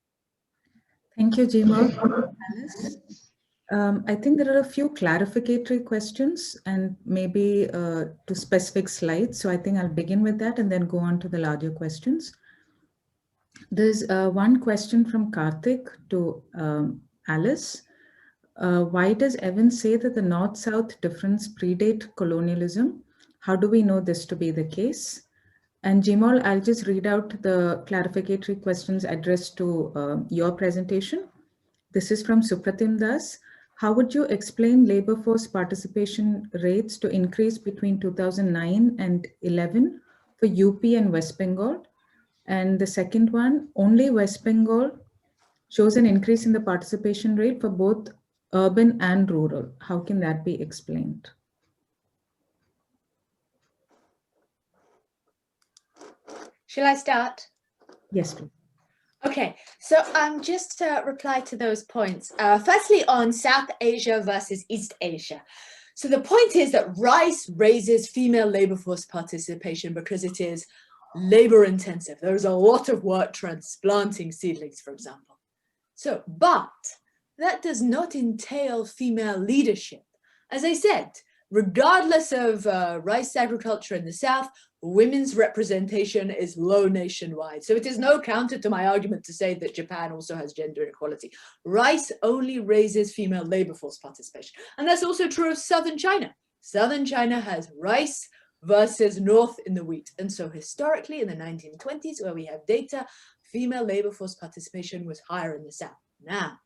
Thank you, Jeemol. Alice? I think there are a few clarificatory questions and maybe to specific slides. So I think I'll begin with that and then go on to the larger questions. There's one question from Karthik to Alice. Why does Evan say that the North-South difference predate colonialism? How do we know this to be the case? And Jeemol, I'll just read out the clarificatory questions addressed to your presentation. This is from Supratim Das. How would you explain labor force participation rates to increase between 2009 and 11 for UP and West Bengal? And the second one, only West Bengal shows an increase in the participation rate for both urban and rural. How can that be explained? Shall I start? Yes, please. Okay, so just to reply to those points. Firstly, on South Asia versus East Asia. So the point is that rice raises female labor force participation because it is labor intensive. There's a lot of work transplanting seedlings, for example. So, but that does not entail female leadership. As I said, regardless of rice agriculture in the South, women's representation is low nationwide. So it is no counter to my argument to say that Japan also has gender inequality. Rice only raises female labor force participation. And that's also true of Southern China. Southern China has rice versus North in the wheat. And so historically in the 1920s, where we have data, female labor force participation was higher in the South. Now,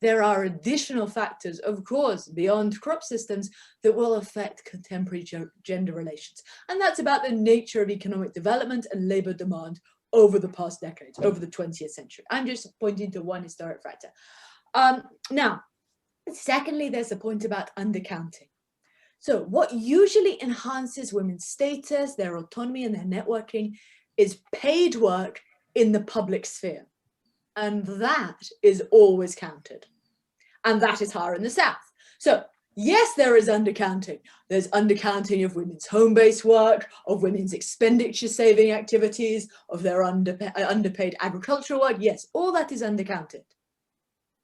there are additional factors, of course, beyond crop systems that will affect contemporary gender relations. And that's about the nature of economic development and labor demand over the past decades, over the 20th century. I'm just pointing to one historic factor. Now, secondly, there's a point about undercounting. So what usually enhances women's status, their autonomy, and their networking is paid work in the public sphere. And that is always counted. And that is higher in the South. So yes, there is undercounting. There's undercounting of women's home-based work, of women's expenditure-saving activities, of their underpaid agricultural work. Yes, all that is undercounted.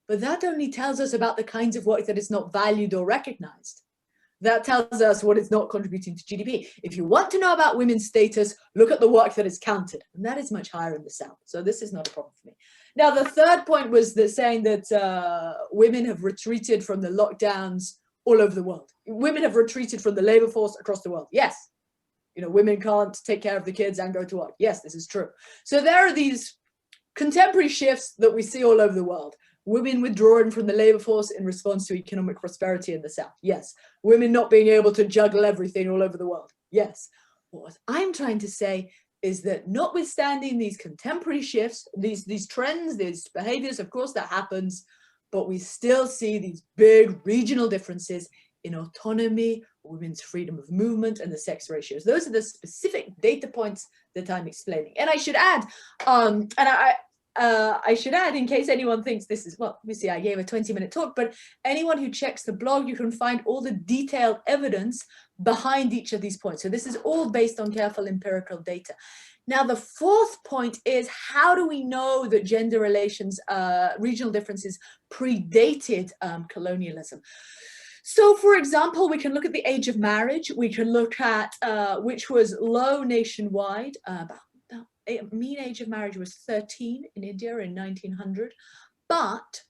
But that only tells us about the kinds of work that is not valued or recognized. That tells us what is not contributing to GDP. If you want to know about women's status, look at the work that is counted. And that is much higher in the South. So this is not a problem for me. Now, the third point was saying that women have retreated from the lockdowns all over the world. Women have retreated from the labor force across the world. Yes. You know, women can't take care of the kids and go to work. Yes, this is true. So there are these contemporary shifts that we see all over the world. Women withdrawing from the labor force in response to economic prosperity in the South. Yes. Women not being able to juggle everything all over the world. Yes. What I'm trying to say is that notwithstanding these contemporary shifts, these trends, these behaviors, of course that happens, but we still see these big regional differences in autonomy, women's freedom of movement, and the sex ratios. Those are the specific data points that I'm explaining. And I should add, I should add, in case anyone thinks this is, well, obviously I gave a 20-minute talk, but anyone who checks the blog, you can find all the detailed evidence behind each of these points. So this is all based on careful empirical data. Now, the fourth point is, how do we know that gender relations, regional differences predated colonialism? So, for example, we can look at the age of marriage. We can look at, which was low nationwide, mean age of marriage was 13 in India in 1900, but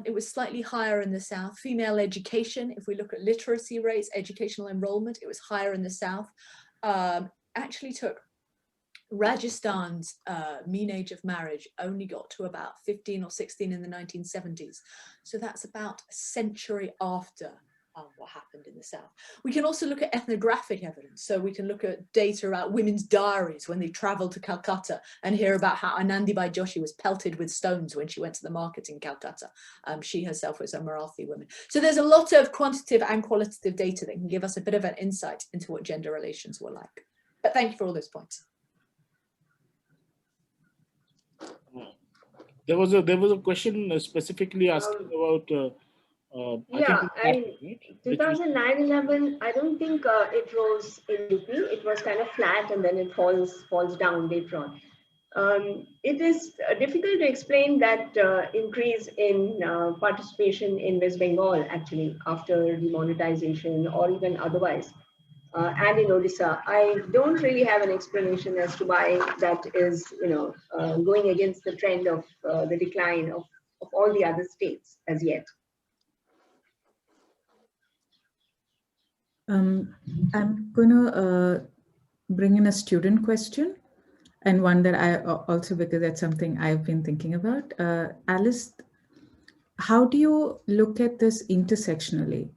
it was slightly higher in the South. Female education, if we look at literacy rates, educational enrollment, it was higher in the South. Actually took Rajasthan's mean age of marriage only got to about 15 or 16 in the 1970s. So that's about a century after what happened in the South. We can also look at ethnographic evidence. So we can look at data about women's diaries when they traveled to Calcutta and hear about how Anandibai Joshi was pelted with stones when she went to the market in Calcutta. She herself was a Marathi woman. So there's a lot of quantitative and qualitative data that can give us a bit of an insight into what gender relations were like. But thank you for all those points. There was a question specifically asking about. Yeah, I mean, 2009-11, I don't think it rose in UP. It was kind of flat and then it falls down later on. It is difficult to explain that increase in participation in West Bengal, actually, after demonetization or even otherwise. And in Odisha, I don't really have an explanation as to why that is, going against the trend of the decline of all the other states as yet. I'm going to bring in a student question, and one that I also, because that's something I've been thinking about. Alice, how do you look at this intersectionally?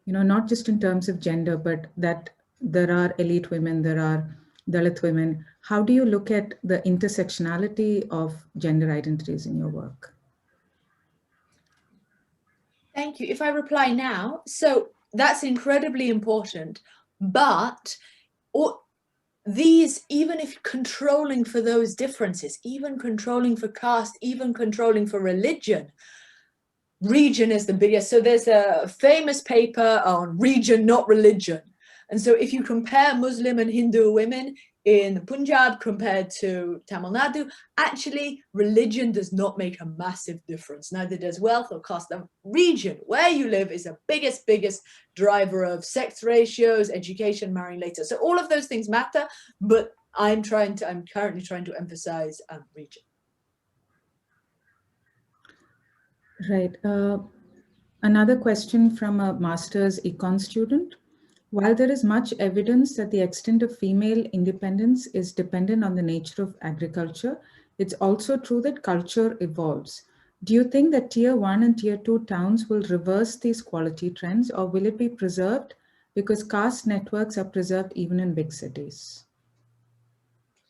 Not just in terms of gender, but that there are elite women, there are Dalit women. How do you look at the intersectionality of gender identities in your work? Thank you. If I reply now, so that's incredibly important, but these, even if controlling for those differences, even controlling for caste, even controlling for religion, region is the biggest. So there's a famous paper on region, not religion. And so if you compare Muslim and Hindu women in Punjab compared to Tamil Nadu, actually religion does not make a massive difference. Neither does wealth or caste. The region where you live is the biggest driver of sex ratios, education, marrying later. So all of those things matter, but I'm currently trying to emphasize region. Right. Another question from a master's econ student. While there is much evidence that the extent of female independence is dependent on the nature of agriculture, it's also true that culture evolves. Do you think that tier 1 and tier 2 towns will reverse these quality trends, or will it be preserved because caste networks are preserved even in big cities?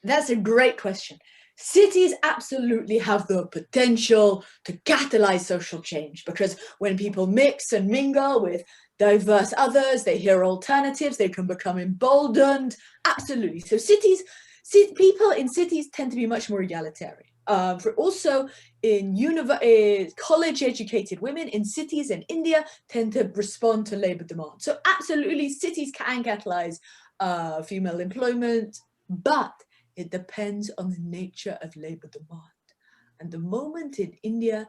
That's a great question. Cities absolutely have the potential to catalyze social change, because when people mix and mingle with diverse others, they hear alternatives, they can become emboldened. Absolutely. So people in cities tend to be much more egalitarian. Also, in college-educated women in cities in India tend to respond to labor demand. So absolutely, cities can catalyze female employment, but it depends on the nature of labor demand. And the moment in India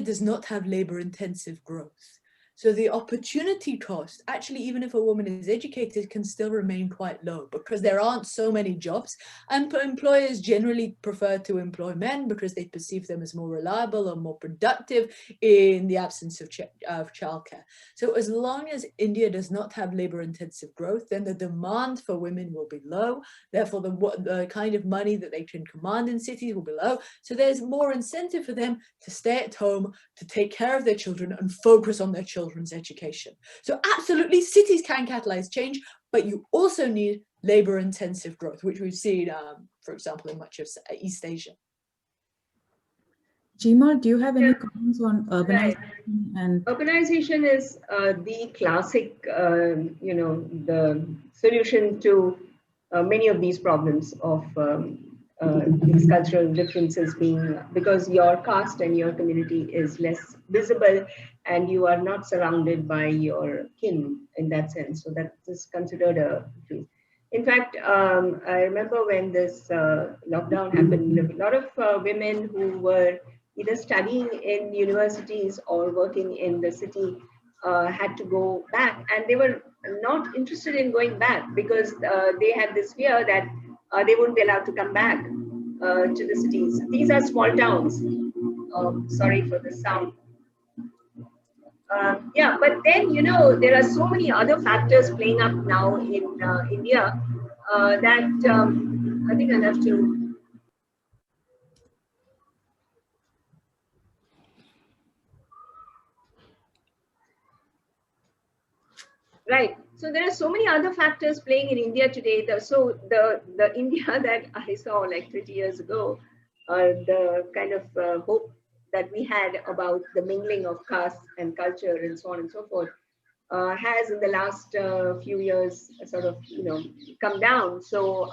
does not have labor-intensive growth. So the opportunity cost, actually, even if a woman is educated, can still remain quite low because there aren't so many jobs, and employers generally prefer to employ men because they perceive them as more reliable or more productive in the absence of childcare. So as long as India does not have labor-intensive growth, then the demand for women will be low. Therefore, the kind of money that they can command in cities will be low. So there's more incentive for them to stay at home, to take care of their children and focus on their children's education. So absolutely, cities can catalyze change, but you also need labor-intensive growth, which we've seen, for example, in much of East Asia. Jeemol, do you have any comments on urbanization? Right. And urbanization is the classic, the solution to many of these problems of these cultural differences being, because your caste and your community is less visible and you are not surrounded by your kin in that sense. So that is considered a increase. In fact, I remember when this lockdown happened, a lot of women who were either studying in universities or working in the city had to go back, and they were not interested in going back because they had this fear that they wouldn't be allowed to come back to the cities. These are small towns. Sorry for the sound. Yeah, but then, there are so many other factors playing up now in India that I think I'll have to. Right. So there are so many other factors playing in India today. The India that I saw like 30 years ago, the kind of hope that we had about the mingling of caste and culture and so on and so forth, has in the last few years sort of come down. So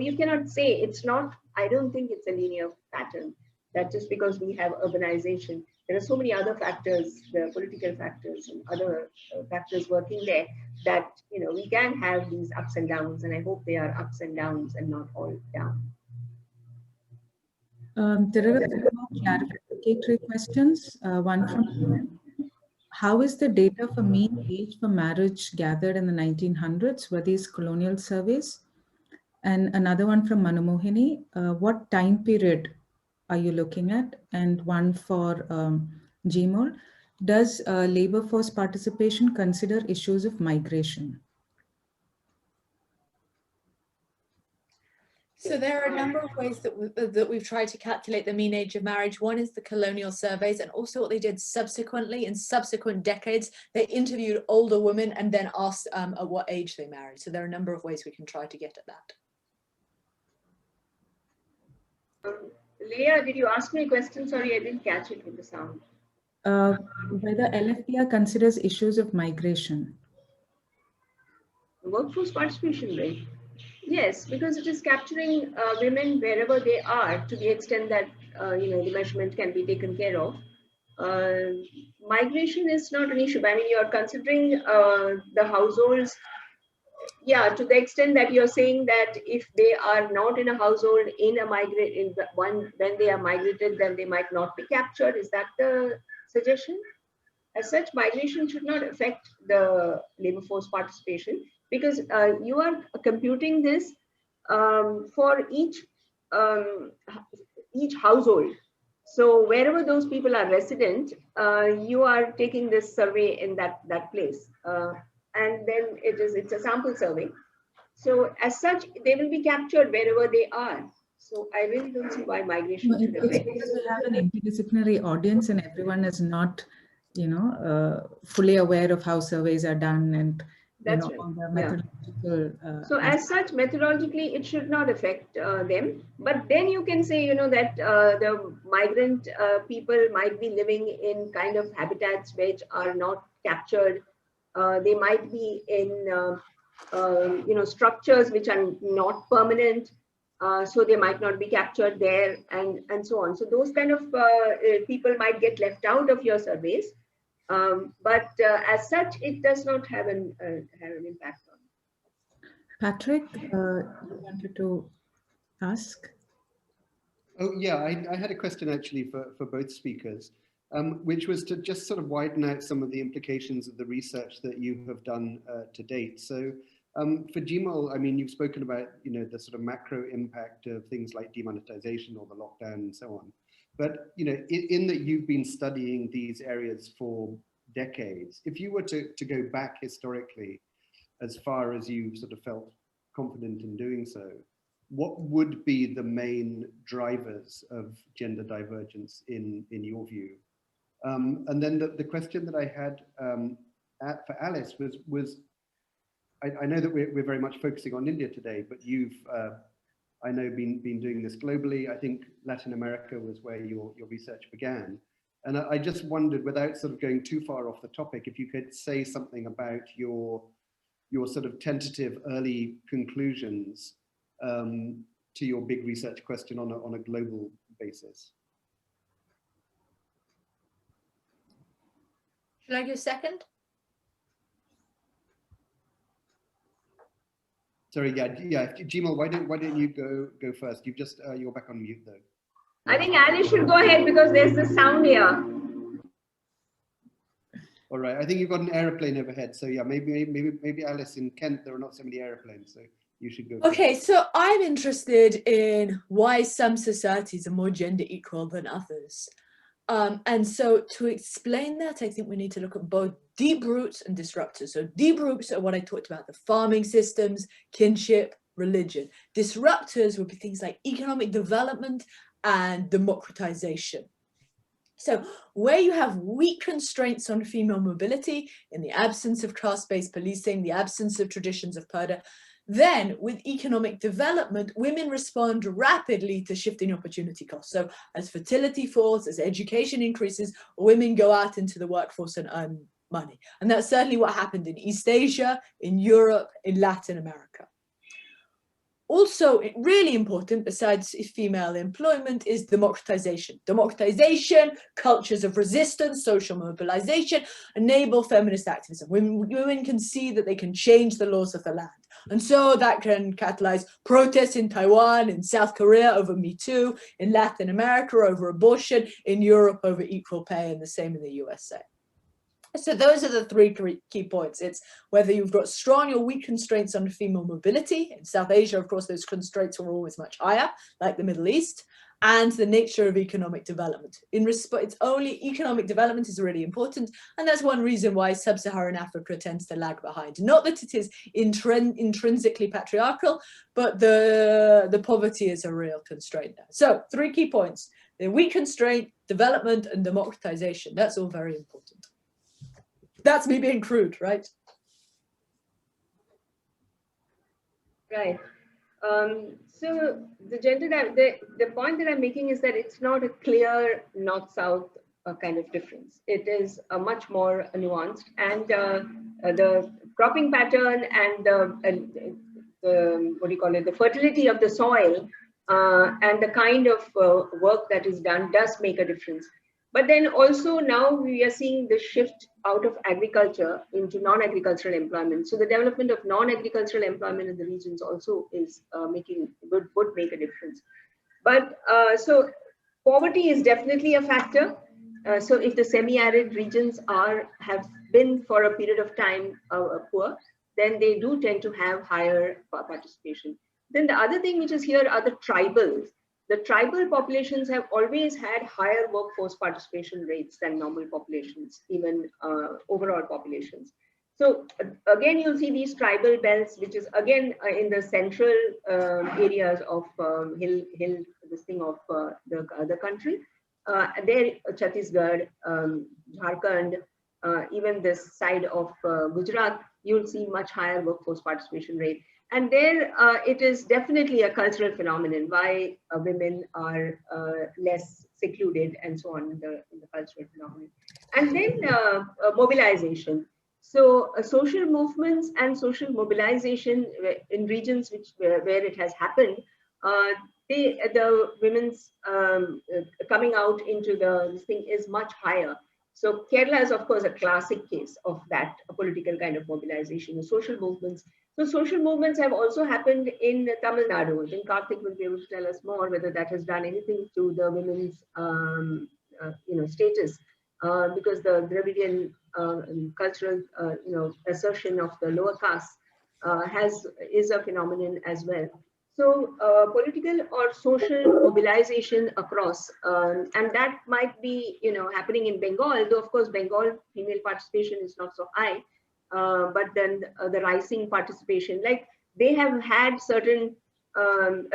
you cannot say it's not. I don't think it's a linear pattern. That just because we have urbanization, there are so many other factors, the political factors and other factors working there, that we can have these ups and downs, and I hope they are ups and downs and not all down. There are a few more clarificatory questions. One from, how is the data for mean age for marriage gathered in the 1900s? Were these colonial surveys? And another one from Manomohini, what time period are you looking at? And one for Jeemol, does labor force participation consider issues of migration? So there are a number of ways that we've tried to calculate the mean age of marriage. One is the colonial surveys, and also what they did subsequently in subsequent decades. They interviewed older women and then asked at what age they married. So there are a number of ways we can try to get at that. Leah, did you ask me a question? Sorry, I didn't catch it with the sound. Whether LFPR considers issues of migration. Workforce participation rate. Yes, because it is capturing women wherever they are, to the extent that the measurement can be taken care of. Migration is not an issue. I mean, you are considering the households. Yeah, to the extent that you're saying that if they are not in a household when they are migrated, then they might not be captured. Is that the suggestion? As such, migration should not affect the labor force participation, because you are computing this for each household. So wherever those people are resident, you are taking this survey in that place, and then it's a sample survey. So as such, they will be captured wherever they are. So I really don't see why migration should affect. Because we have an interdisciplinary audience and everyone is not, fully aware of how surveys are done and that's all the methodological. So as such, methodologically, it should not affect them. But then you can say, that the migrant people might be living in kind of habitats which are not captured. They might be in, structures which are not permanent. So they might not be captured there, and so on. So those kind of people might get left out of your surveys. But as such, it does not have an impact on it. Patrick, you wanted to ask? Oh, yeah, I had a question actually for both speakers, which was to just sort of widen out some of the implications of the research that you have done to date. So for Jeemol, I mean, you've spoken about, the sort of macro impact of things like demonetization or the lockdown and so on. But, in that you've been studying these areas for decades, if you were to go back historically, as far as you sort of felt confident in doing so, what would be the main drivers of gender divergence in your view? And then the question that I had for Alice was I know that we're very much focusing on India today, but you've, I know, been doing this globally. I think Latin America was where your research began. And I just wondered, without sort of going too far off the topic, if you could say something about your sort of tentative early conclusions to your big research question on a global basis. Shall I go second? Sorry, yeah. Jeemol, why don't you go first? You've just you're back on mute though. I think Alice should go ahead because there's the sound here. All right, I think you've got an airplane overhead, so yeah, maybe Alice, in Kent there are not so many airplanes, so you should go. Okay, so I'm interested in why some societies are more gender equal than others. And so to explain that, I think we need to look at both deep roots and disruptors. So deep roots are what I talked about, the farming systems, kinship, religion. Disruptors would be things like economic development and democratization. So where you have weak constraints on female mobility, in the absence of caste-based policing, the absence of traditions of purdah, then with economic development, women respond rapidly to shifting opportunity costs. So as fertility falls, as education increases, women go out into the workforce and earn money. And that's certainly what happened in East Asia, in Europe, in Latin America. Also, really important, besides female employment, is democratization. Democratization, cultures of resistance, social mobilization, enable feminist activism. Women can see that they can change the laws of the land. And so that can catalyze protests in Taiwan, in South Korea over Me Too, in Latin America over abortion, in Europe over equal pay, and the same in the USA. So those are the three key points. It's whether you've got strong or weak constraints on female mobility. In South Asia, of course, those constraints are always much higher, like the Middle East, and the nature of economic development. It's only economic development is really important, and that's one reason why sub-Saharan Africa tends to lag behind. Not that it is intrinsically patriarchal, but the poverty is a real constraint there. So 3 key points: the weak constraint, development, and democratization. That's all very important. That's me being crude, right? Right. So the point that I'm making is that it's not a clear north-south kind of difference. It is a much more nuanced, and the cropping pattern and the fertility of the soil and the kind of work that is done does make a difference. But then also now we are seeing the shift out of agriculture into non-agricultural employment. So the development of non-agricultural employment in the regions also is would make a difference. But so poverty is definitely a factor. So if the semi-arid regions have been for a period of time poor, then they do tend to have higher participation. Then the other thing which is here are the tribals. The tribal populations have always had higher workforce participation rates than normal populations, even overall populations. So again, you'll see these tribal belts, which is again in the central areas of the country. There, Chhattisgarh, Jharkhand, even this side of Gujarat, you'll see much higher workforce participation rate. And there, it is definitely a cultural phenomenon why women are less secluded and so on in the cultural phenomenon. And then mobilization. So social movements and social mobilization in regions where it has happened, the women's coming out into this thing is much higher. So Kerala is, of course, a classic case of that, a political kind of mobilization, the social movements. So social movements have also happened in Tamil Nadu. I think Karthik will be able to tell us more whether that has done anything to the women's status, because the Dravidian cultural assertion of the lower caste is a phenomenon as well. So political or social mobilization across, and that might be happening in Bengal, though of course Bengal female participation is not so high, but then the rising participation, like they have had certain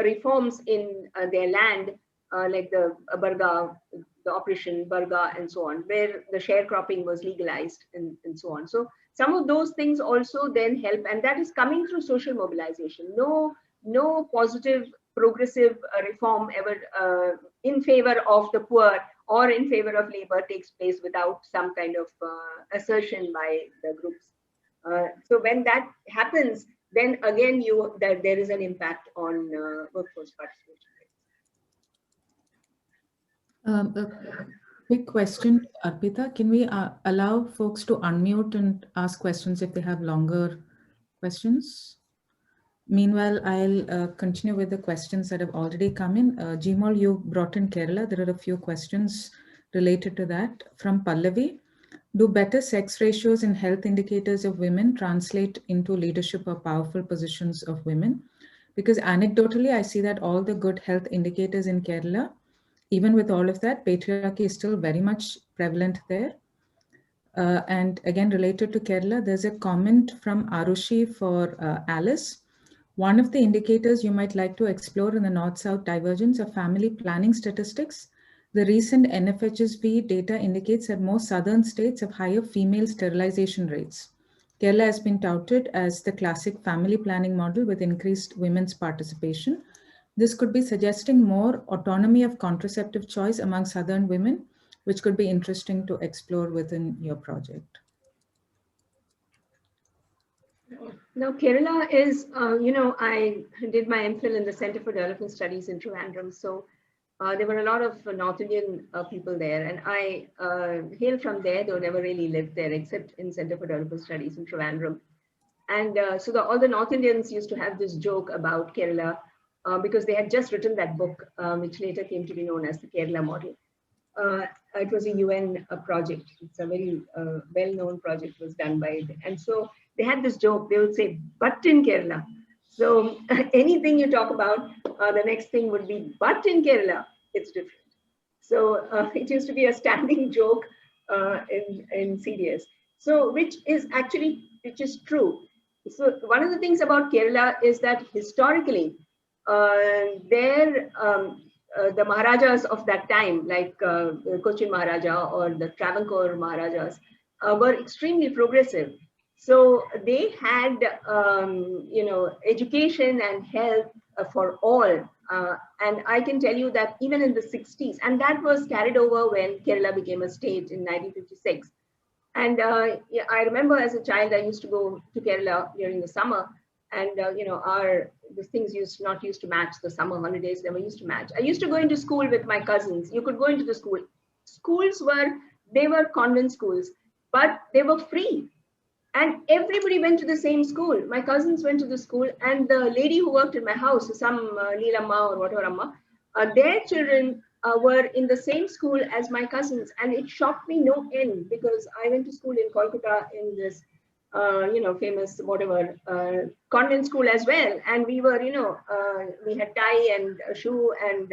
reforms in their land, like the Barga, the Operation Barga and so on, where the sharecropping was legalized and so on. So some of those things also then help, and that is coming through social mobilization. No positive progressive reform ever in favor of the poor or in favor of labor takes place without some kind of assertion by the groups. So when that happens, then again there is an impact on workforce participation. A quick question, Arpita. Can we allow folks to unmute and ask questions if they have longer questions? Meanwhile, I'll continue with the questions that have already come in. Jeemol, you brought in Kerala. There are a few questions related to that. From Pallavi, do better sex ratios and health indicators of women translate into leadership or powerful positions of women? Because anecdotally, I see that all the good health indicators in Kerala, even with all of that, patriarchy is still very much prevalent there. And again, related to Kerala, there's a comment from Arushi for Alice. One of the indicators you might like to explore in the North-South divergence are family planning statistics. The recent NFHSV data indicates that most southern states have higher female sterilization rates. Kerala has been touted as the classic family planning model with increased women's participation. This could be suggesting more autonomy of contraceptive choice among southern women, which could be interesting to explore within your project. Now, Kerala is, I did my MPhil in the Center for Development Studies in Trivandrum. So there were a lot of North Indian people there, and I hail from there, though never really lived there except in Center for Development Studies in Trivandrum. And so all the North Indians used to have this joke about Kerala because they had just written that book, which later came to be known as the Kerala model. It was a UN project. It's a very well-known project, was done by it. And so they had this joke, they would say, but in Kerala. So anything you talk about, the next thing would be, but in Kerala, it's different. So it used to be a standing joke in CDS. So which is true. So one of the things about Kerala is that historically, the Maharajas of that time, like Cochin Maharaja or the Travancore Maharajas, were extremely progressive. So they had, education and health for all. And I can tell you that even in the 60s, and that was carried over when Kerala became a state in 1956. And I remember as a child, I used to go to Kerala during the summer, and the things used to match. The summer holidays never used to match. I used to go into school with my cousins. You could go into the school. Schools were convent schools, but they were free. And everybody went to the same school. My cousins went to the school, and the lady who worked in my house, some Leelamma or whatever Amma, their children were in the same school as my cousins. And it shocked me no end, because I went to school in Kolkata in this, famous whatever convent school as well. And we were, we had tie and shoe and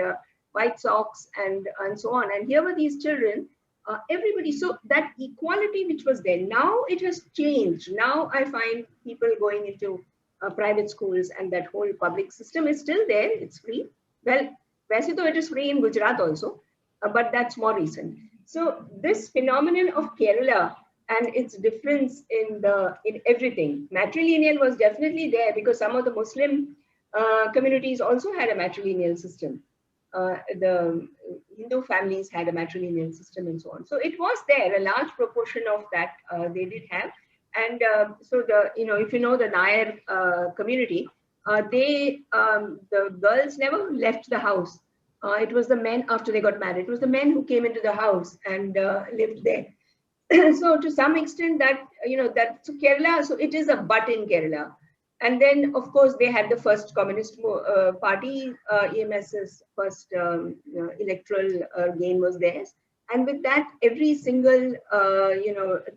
white socks and so on. And here were these children, everybody. So that equality which was there, now it has changed. Now I find people going into private schools, and that whole public system is still there. It's free. Well, Vaise though it is free in Gujarat also, but that's more recent. So this phenomenon of Kerala and its difference in everything. Matrilineal was definitely there because some of the Muslim communities also had a matrilineal system. The Hindu families had a matrilineal system and so on. So it was there, a large proportion of that they did have. And so if you know the Nair community, the girls never left the house. It was the men after they got married. It was the men who came into the house and lived there. So to some extent that, so Kerala, so it is a but in Kerala. And then, of course, they had the first Communist Party, EMS's first electoral gain was theirs. And with that, every single,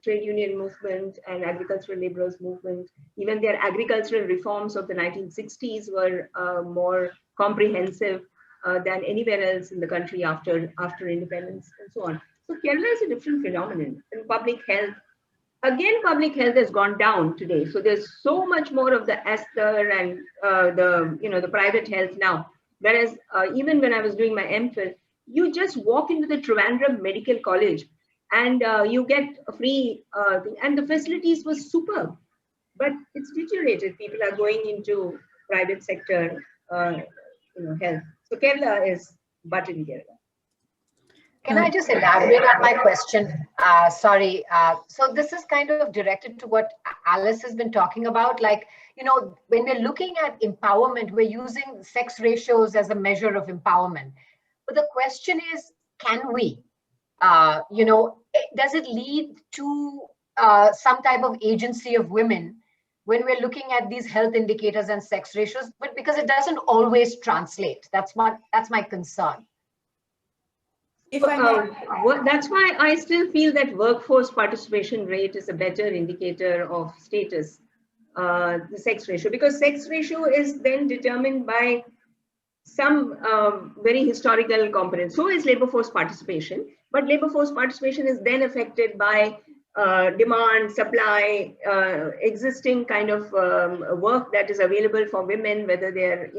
trade union movement and agricultural laborers movement, even their agricultural reforms of the 1960s were more comprehensive than anywhere else in the country after independence and so on. So Kerala is a different phenomenon. In public health, again, public health has gone down today. So there's so much more of the Aster and the private health now. Whereas even when I was doing my MPhil, you just walk into the Trivandrum Medical College and you get a free thing. And the facilities were superb, but it's deteriorated. People are going into private sector, health. So Kerala is but in Kerala. Can I just elaborate on my question? Sorry. So this is kind of directed to what Alice has been talking about. Like, when we're looking at empowerment, we're using sex ratios as a measure of empowerment. But the question is, can we? Does it lead to some type of agency of women when we're looking at these health indicators and sex ratios? But because it doesn't always translate. That's my concern. If that's why I still feel that workforce participation rate is a better indicator of status, the sex ratio, because sex ratio is then determined by some very historical components. So is labor force participation, but labor force participation is then affected by demand, supply, existing kind of work that is available for women, whether they're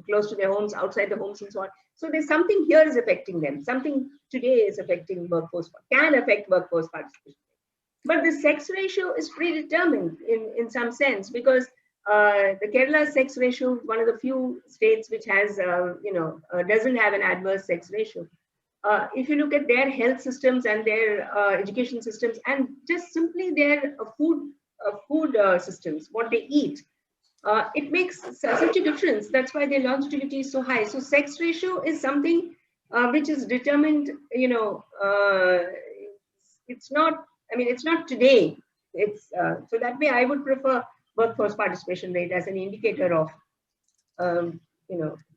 close to their homes, outside the homes, and so on. So there's something here is affecting them. Something today is affecting workforce, can affect workforce participation. But the sex ratio is predetermined in some sense, because the Kerala sex ratio is one of the few states which has, doesn't have an adverse sex ratio. If you look at their health systems and their education systems, and just simply their food systems, what they eat, it makes such a difference. That's why their longevity is so high. So sex ratio is something which is determined, it's not, it's not today. It's so that way I would prefer workforce participation rate as an indicator of,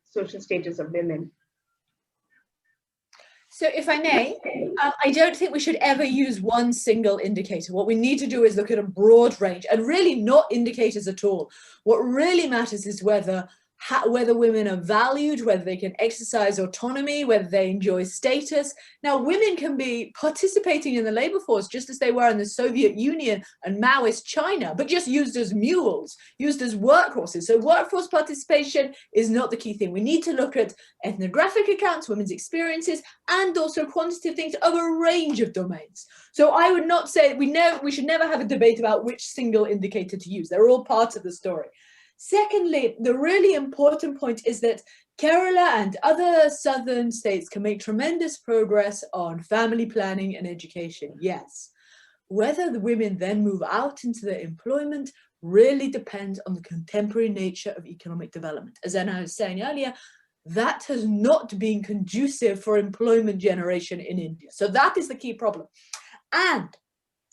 social status of women. So if I may, I don't think we should ever use one single indicator. What we need to do is look at a broad range, and really not indicators at all. What really matters is whether women are valued, whether they can exercise autonomy, whether they enjoy status. Now, women can be participating in the labor force just as they were in the Soviet Union and Maoist China, but just used as mules, used as workhorses. So workforce participation is not the key thing. We need to look at ethnographic accounts, women's experiences, and also quantitative things of a range of domains. So I would not say, we should never have a debate about which single indicator to use. They're all parts of the story. Secondly, the really important point is that Kerala and other southern states can make tremendous progress on family planning and education, yes. Whether the women then move out into their employment really depends on the contemporary nature of economic development. As I was saying earlier, that has not been conducive for employment generation in India. So that is the key problem. And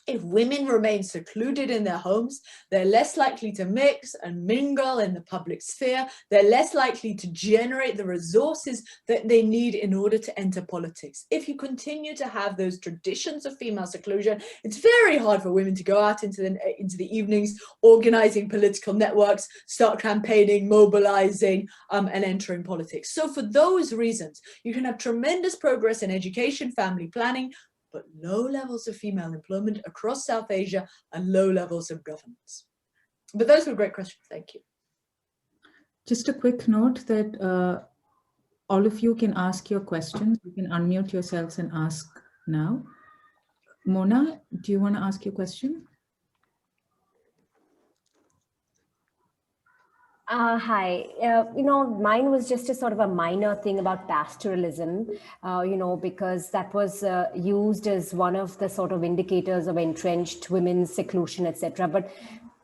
if women remain secluded in their homes, they're less likely to mix and mingle in the public sphere. They're less likely to generate the resources that they need in order to enter politics. If you continue to have those traditions of female seclusion, it's very hard for women to go out into the evenings, organizing political networks, start campaigning, mobilizing, and entering politics. So for those reasons, you can have tremendous progress in education, family planning, but low levels of female employment across South Asia and low levels of governance. But those were great questions. Thank you. Just a quick note that all of you can ask your questions. You can unmute yourselves and ask now. Mona, do you want to ask your question? Hi, mine was just a sort of a minor thing about pastoralism, because that was used as one of the sort of indicators of entrenched women's seclusion, etc. But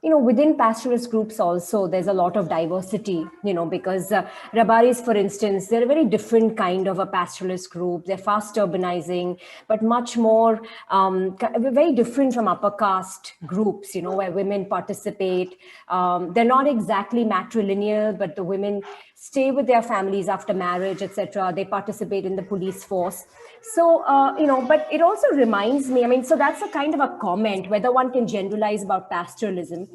within pastoralist groups also, there's a lot of diversity, because Rabaris, for instance, they're a very different kind of a pastoralist group. They're fast urbanizing, but much more, very different from upper caste groups, where women participate. They're not exactly matrilineal, but the women stay with their families after marriage, etc. They participate in the police force. So, but it also reminds me, so that's a kind of a comment, whether one can generalize about pastoralism.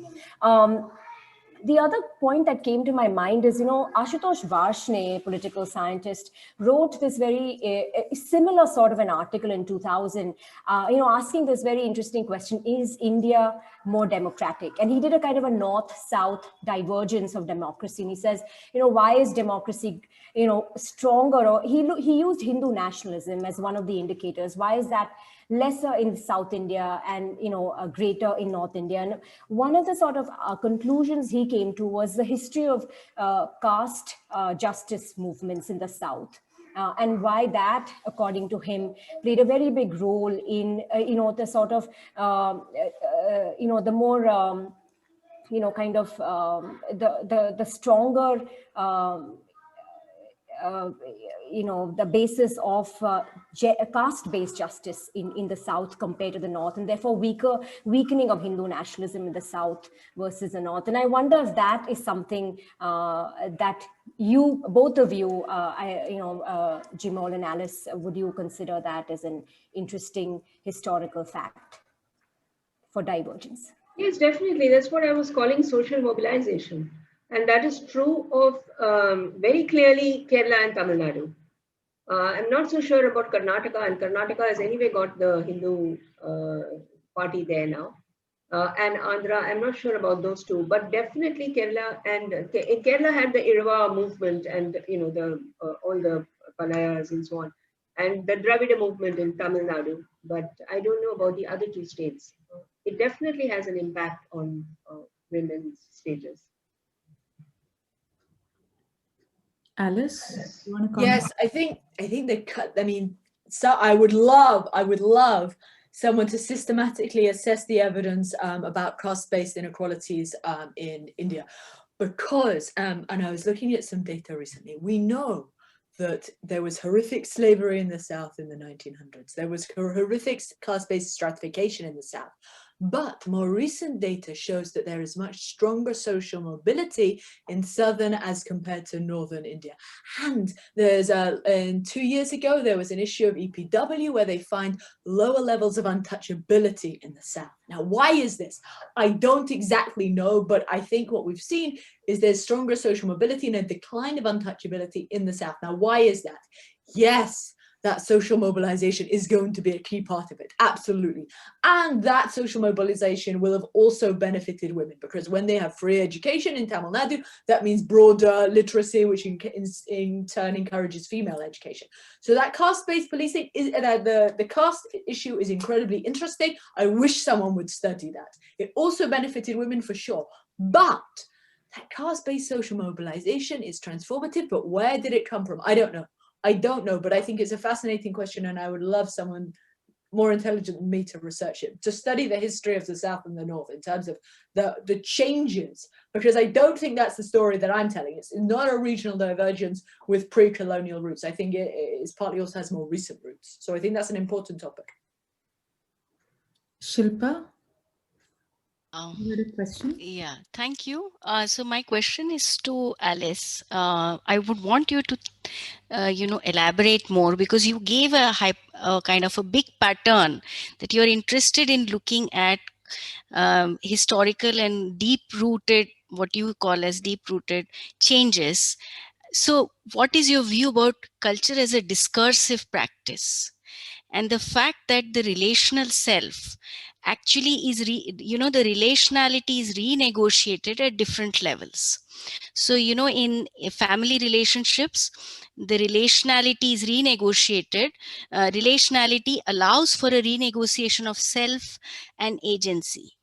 The other point that came to my mind is, Ashutosh Varshney, a political scientist, wrote this very similar sort of an article in 2000, asking this very interesting question, is India more democratic? And he did a kind of a north-south divergence of democracy. And he says, why is democracy, stronger? Or he used Hindu nationalism as one of the indicators. Why is that lesser in South India and greater in North India? And one of the sort of conclusions he came to was the history of caste justice movements in the South. And why that, according to him, played a very big role in the sort of the more the stronger the basis of caste-based justice in the South compared to the North, and therefore weakening of Hindu nationalism in the South versus the North. And I wonder if that is something that both of you, Jeemol and Alice, would you consider that as an interesting historical fact for divergence? Yes, definitely. That's what I was calling social mobilization. And that is true of very clearly Kerala and Tamil Nadu. I'm not so sure about Karnataka, and Karnataka has anyway got the Hindu party there now. And Andhra, I'm not sure about those two, but definitely Kerala, and Kerala had the Irava movement and the all the Palayas and so on, and the Dravida movement in Tamil Nadu. But I don't know about the other two states. It definitely has an impact on women's status. Alice, you want to comment? Yes, I think they cut. I mean, so I would love someone to systematically assess the evidence about caste-based inequalities in India, because and I was looking at some data recently. We know that there was horrific slavery in the South in the 1900s. There was horrific caste-based stratification in the South. But more recent data shows that there is much stronger social mobility in southern as compared to northern India. And there's 2 years ago, there was an issue of EPW where they find lower levels of untouchability in the South. Now, why is this? I don't exactly know, but I think what we've seen is there's stronger social mobility and a decline of untouchability in the South. Now, why is that? Yes, that social mobilization is going to be a key part of it, absolutely. And that social mobilization will have also benefited women, because when they have free education in Tamil Nadu, that means broader literacy, which in turn encourages female education. So that caste-based policing, the caste issue is incredibly interesting. I wish someone would study that. It also benefited women for sure, but that caste-based social mobilization is transformative, but where did it come from? I don't know, but I think it's a fascinating question, and I would love someone more intelligent than me to research it, to study the history of the South and the North in terms of the changes, because I don't think that's the story that I'm telling. It's not a regional divergence with pre-colonial roots. I think it is partly also has more recent roots. So I think that's an important topic. Shilpa, you had a question? Yeah, thank you. So my question is to Alice. I would want you to, elaborate more, because you gave a kind of a big pattern that you're interested in looking at historical and deep-rooted, what you call as deep-rooted changes. So what is your view about culture as a discursive practice? And the fact that the relational self actually is, the relationality is renegotiated at different levels. So, in family relationships, the relationality is renegotiated. Relationality allows for a renegotiation of self and agency.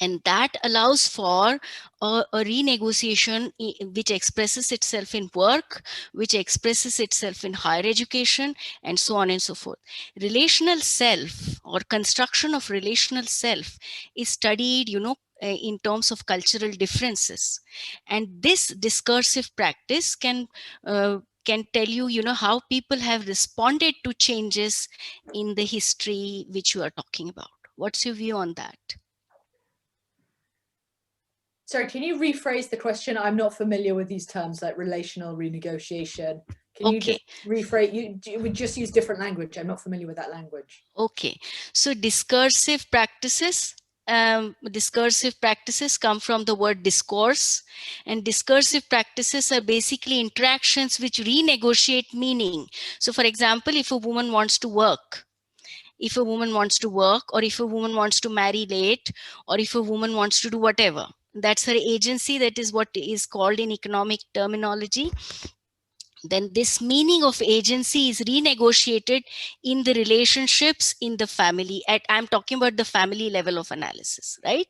And that allows for a renegotiation which expresses itself in work, which expresses itself in higher education, and so on and so forth. Relational self, or construction of relational self, is studied, in terms of cultural differences. And this discursive practice can tell you, how people have responded to changes in the history which you are talking about. What's your view on that? Sorry, can you rephrase the question? I'm not familiar with these terms like relational renegotiation. Can you just rephrase? You would just use different language. I'm not familiar with that language. Okay, so discursive practices come from the word discourse, and discursive practices are basically interactions which renegotiate meaning. So for example, if a woman wants to work, or if a woman wants to marry late, or if a woman wants to do whatever, that's her agency. That is what is called in economic terminology. Then this meaning of agency is renegotiated in the relationships in the family. I'm talking about the family level of analysis, right?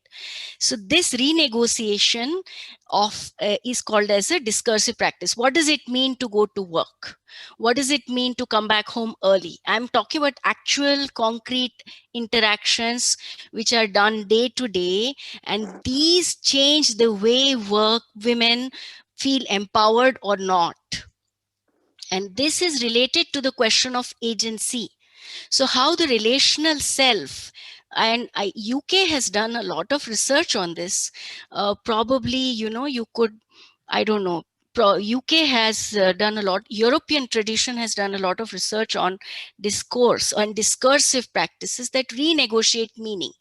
So this renegotiation of is called as a discursive practice. What does it mean to go to work? What does it mean to come back home early? I'm talking about actual concrete interactions which are done day to day, and these change the way women feel empowered or not. And this is related to the question of agency. So how the relational self, and UK has done a lot of research on this. Probably, you could, I don't know, UK has done a lot, European tradition has done a lot of research on discourse, on discursive practices that renegotiate meaning,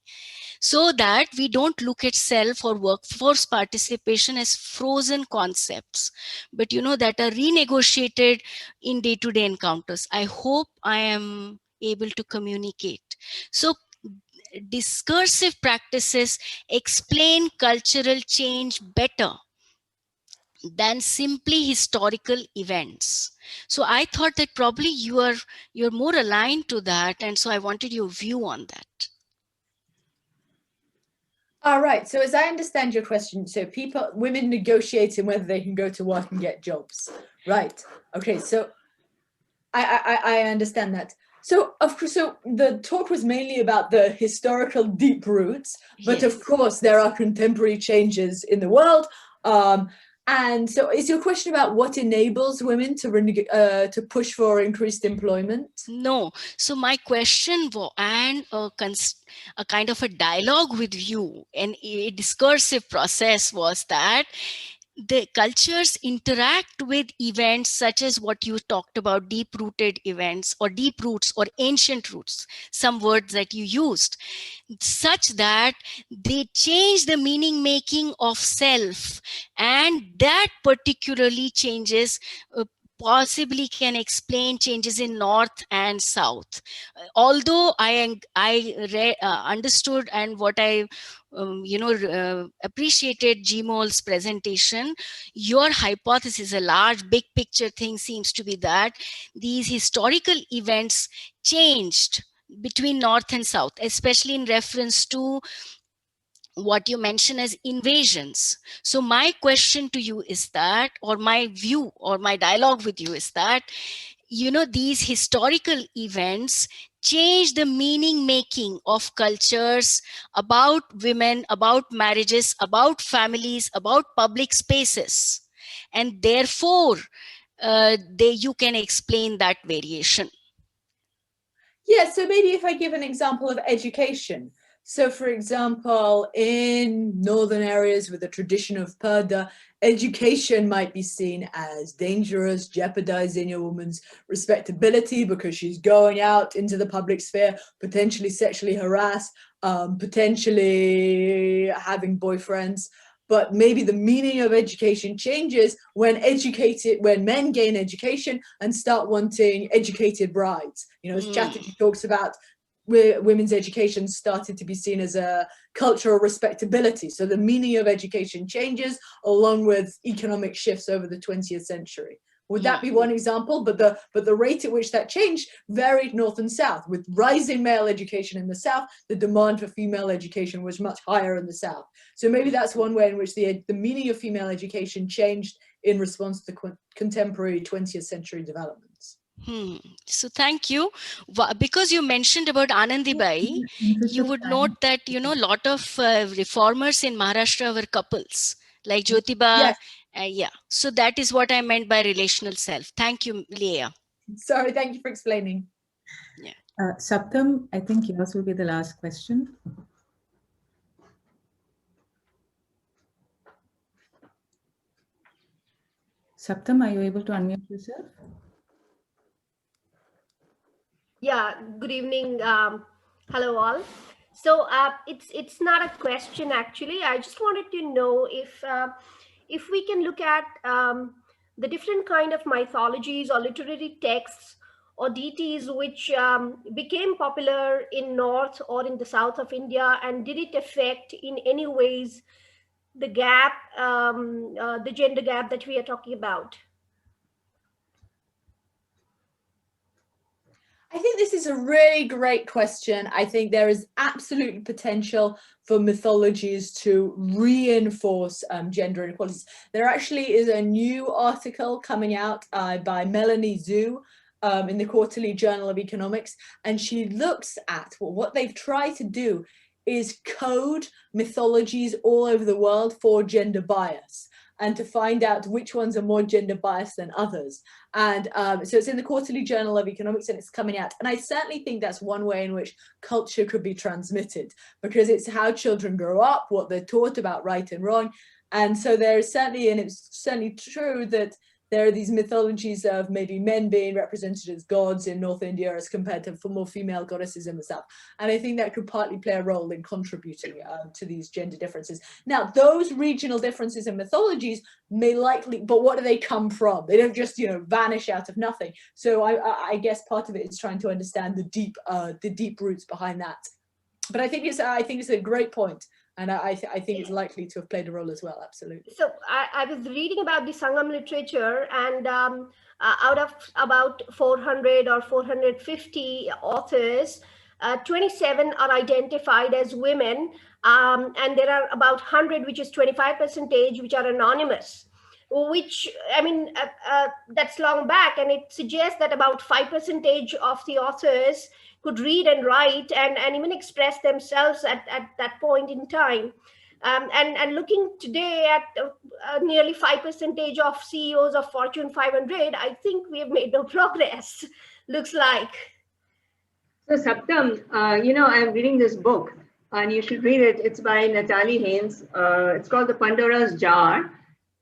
so that we don't look at self or workforce participation as frozen concepts, but that are renegotiated in day-to-day encounters. I hope I am able to communicate. So discursive practices explain cultural change better than simply historical events. So I thought that probably you're more aligned to that, and so I wanted your view on that. All right. So as I understand your question, so women negotiating whether they can go to work and get jobs, right? Okay. So I understand that. So of course, so the talk was mainly about the historical deep roots, but Yes. of course there are contemporary changes in the world. And so is your question about what enables women to push for increased employment? No. So my question and a kind of a dialogue with you and a discursive process was that the cultures interact with events such as what you talked about, deep-rooted events or deep roots or ancient roots, some words that you used, such that they change the meaning making of self, and that particularly changes possibly can explain changes in north and south. Although I understood, and what I appreciated Jeemol's presentation, your hypothesis, a large big picture thing, seems to be that these historical events changed between north and south, especially in reference to what you mention as invasions. So my question to you is that, or my view or my dialogue with you is that, these historical events change the meaning making of cultures about women, about marriages, about families, about public spaces. And therefore, you can explain that variation. Yeah, so maybe if I give an example of education. So for example, in northern areas with a tradition of purdah, education might be seen as dangerous, jeopardizing a woman's respectability because she's going out into the public sphere, potentially sexually harassed, potentially having boyfriends. But maybe the meaning of education changes when men gain education and start wanting educated brides. As Chatterjee talks about, women's education started to be seen as a cultural respectability. So the meaning of education changes along with economic shifts over the 20th century. Would that be one example? But the rate at which that changed varied north and south. With rising male education in the south, the demand for female education was much higher in the south. So maybe that's one way in which the meaning of female education changed in response to contemporary 20th century developments. So thank you. Because you mentioned about Anandibai, you would note that, a lot of reformers in Maharashtra were couples, like Jyotiba. Yes. So that is what I meant by relational self. Thank you, Leah. Sorry, thank you for explaining. Yeah. Saptam, I think yours will be the last question. Saptam, are you able to unmute yourself? Yeah, good evening. Hello all. So it's not a question actually. I just wanted to know if we can look at the different kind of mythologies or literary texts or deities which became popular in North or in the South of India, and did it affect in any ways the gap, the gender gap that we are talking about? I think this is a really great question. I think there is absolutely potential for mythologies to reinforce gender inequalities. There actually is a new article coming out by Melanie Zhu in the Quarterly Journal of Economics, and she looks at what they've tried to do is code mythologies all over the world for gender bias, and to find out which ones are more gender biased than others. And so it's in the Quarterly Journal of Economics and it's coming out. And I certainly think that's one way in which culture could be transmitted, because it's how children grow up, what they're taught about right and wrong. And so there's certainly, and it's certainly true that there are these mythologies of maybe men being represented as gods in North India as compared to more female goddesses in the South. And I think that could partly play a role in contributing to these gender differences. Now, those regional differences in mythologies may likely, but what do they come from? They don't just, vanish out of nothing. So I guess part of it is trying to understand the deep roots behind that. But I think it's a great point, and I think it's likely to have played a role as well. Absolutely. So I was reading about the Sangam literature, and out of about 400 or 450 authors, 27 are identified as women, and there are about 100, which is 25%, which are anonymous. Which, I mean, that's long back, and it suggests that about 5% of the authors could read and write and even express themselves at that point in time. And looking today at nearly 5% of CEOs of Fortune 500, I think we have made no progress, looks like. So Saptam, I'm reading this book and you should read it. It's by Natalie Haynes. It's called The Pandora's Jar,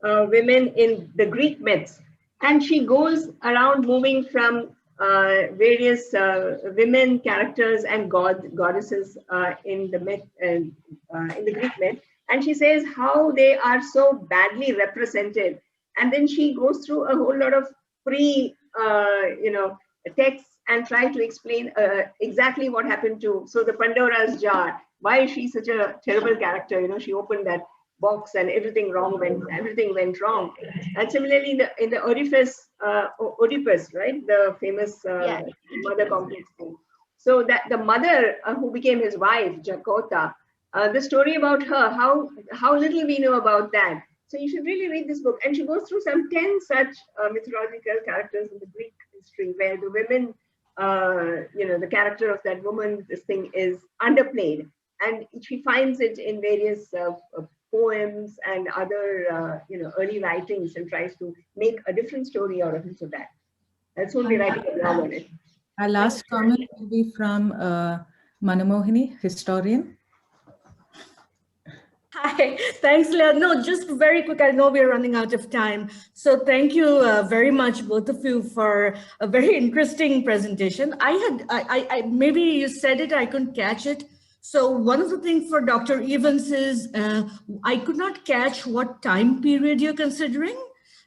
Women in the Greek Myths. And she goes around moving from various women characters and goddesses in the myth, in the Greek myth. And she says how they are so badly represented. And then she goes through a whole lot of texts and try to explain exactly what happened to, so the Pandora's jar, why is she such a terrible character? she opened that box and everything went wrong. And similarly in the Oedipus, right, the famous mother complex thing. So that the mother who became his wife, Jakota, the story about her, how little we know about that. So you should really read this book. And she goes through some 10 such mythological characters in the Greek history where the women, the character of that woman, this thing is underplayed. And she finds it in various poems and other, early writings, and tries to make a different story out of it. So that's only writing a blog on it. Our last comment will be from Manamohini, historian. Hi, thanks, Leah. No, just very quick. I know we're running out of time. So thank you very much, both of you, for a very interesting presentation. I maybe you said it, I couldn't catch it. So one of the things for Dr. Evans is I could not catch what time period you're considering.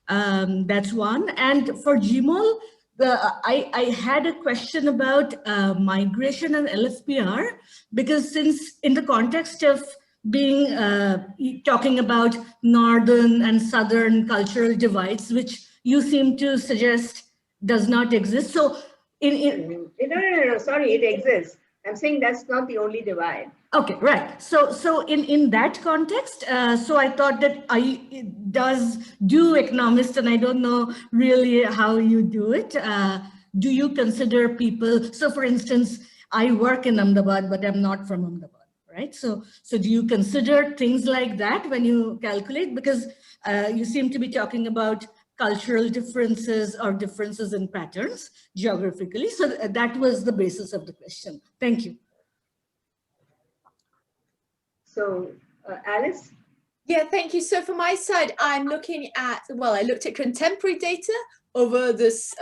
That's one. And for Jeemol, I had a question about migration and LFPR, because since in the context of being talking about northern and southern cultural divides, which you seem to suggest does not exist. So No, sorry, it exists. I'm saying that's not the only divide. Okay, right. So in that context, so I thought that it does do economists, and I don't know really how you do it. Do you consider people, so for instance, I work in Ahmedabad, but I'm not from Ahmedabad. Right? So do you consider things like that when you calculate? Because you seem to be talking about cultural differences or differences in patterns geographically. So that was the basis of the question. Thank you. So Alice? Yeah, thank you. So for my side, I'm looking at, I looked at contemporary data over this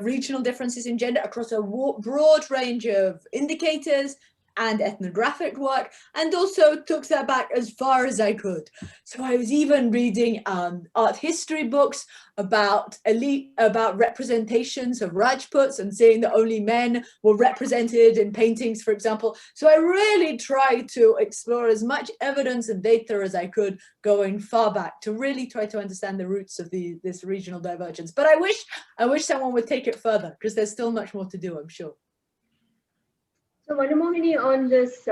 regional differences in gender across a broad range of indicators and ethnographic work, and also took that back as far as I could. So I was even reading art history books about representations of Rajputs and seeing that only men were represented in paintings, for example. So I really tried to explore as much evidence and data as I could, going far back to really try to understand the roots of this regional divergence. But I wish someone would take it further, because there's still much more to do, I'm sure. So Manamohini, on this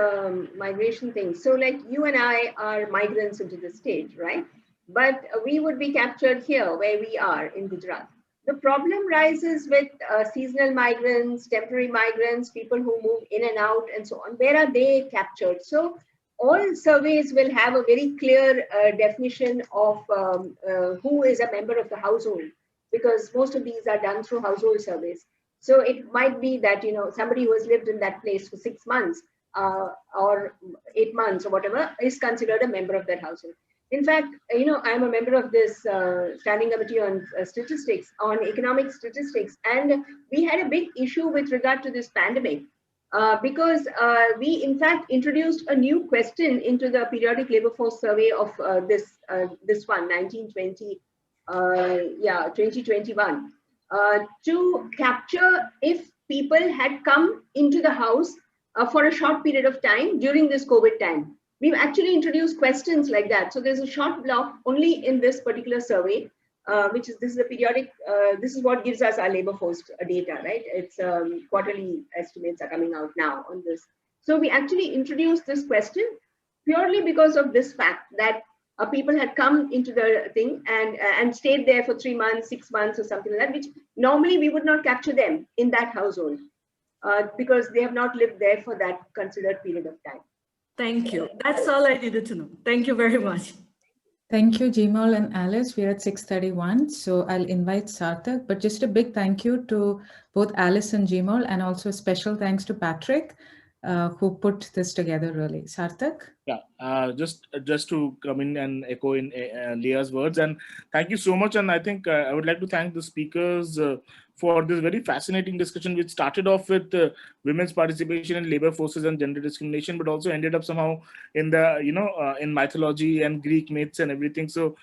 migration thing, so like you and I are migrants into the state, right? But we would be captured here where we are in Gujarat. The problem rises with seasonal migrants, temporary migrants, people who move in and out and so on. Where are they captured? So all surveys will have a very clear definition of who is a member of the household, because most of these are done through household surveys. So it might be that, somebody who has lived in that place for 6 months or 8 months or whatever is considered a member of that household. In fact, I'm a member of this standing committee on statistics, on economic statistics, and we had a big issue with regard to this pandemic because we in fact introduced a new question into the periodic labor force survey of this one, 2021. To capture if people had come into the house for a short period of time during this COVID time. We've actually introduced questions like that. So there's a short block only in this particular survey, this is a periodic, this is what gives us our labor force data, right? It's quarterly estimates are coming out now on this. So we actually introduced this question purely because of this fact that people had come into the thing and stayed there for 3 months, 6 months or something like that, which normally we would not capture them in that household because they have not lived there for that considered period of time. Thank you. That's all I needed to know. Thank you very much. Thank you, Jeemol and Alice. We're at 6:31, so I'll invite Sarthak, but just a big thank you to both Alice and Jeemol, and also a special thanks to Patrick, who put this together really. Sarthak? Yeah, just to come in and echo in Leah's words, and thank you so much. And I think I would like to thank the speakers for this very fascinating discussion, which started off with women's participation in labor forces and gender discrimination, but also ended up somehow in the in mythology and Greek myths and everything. So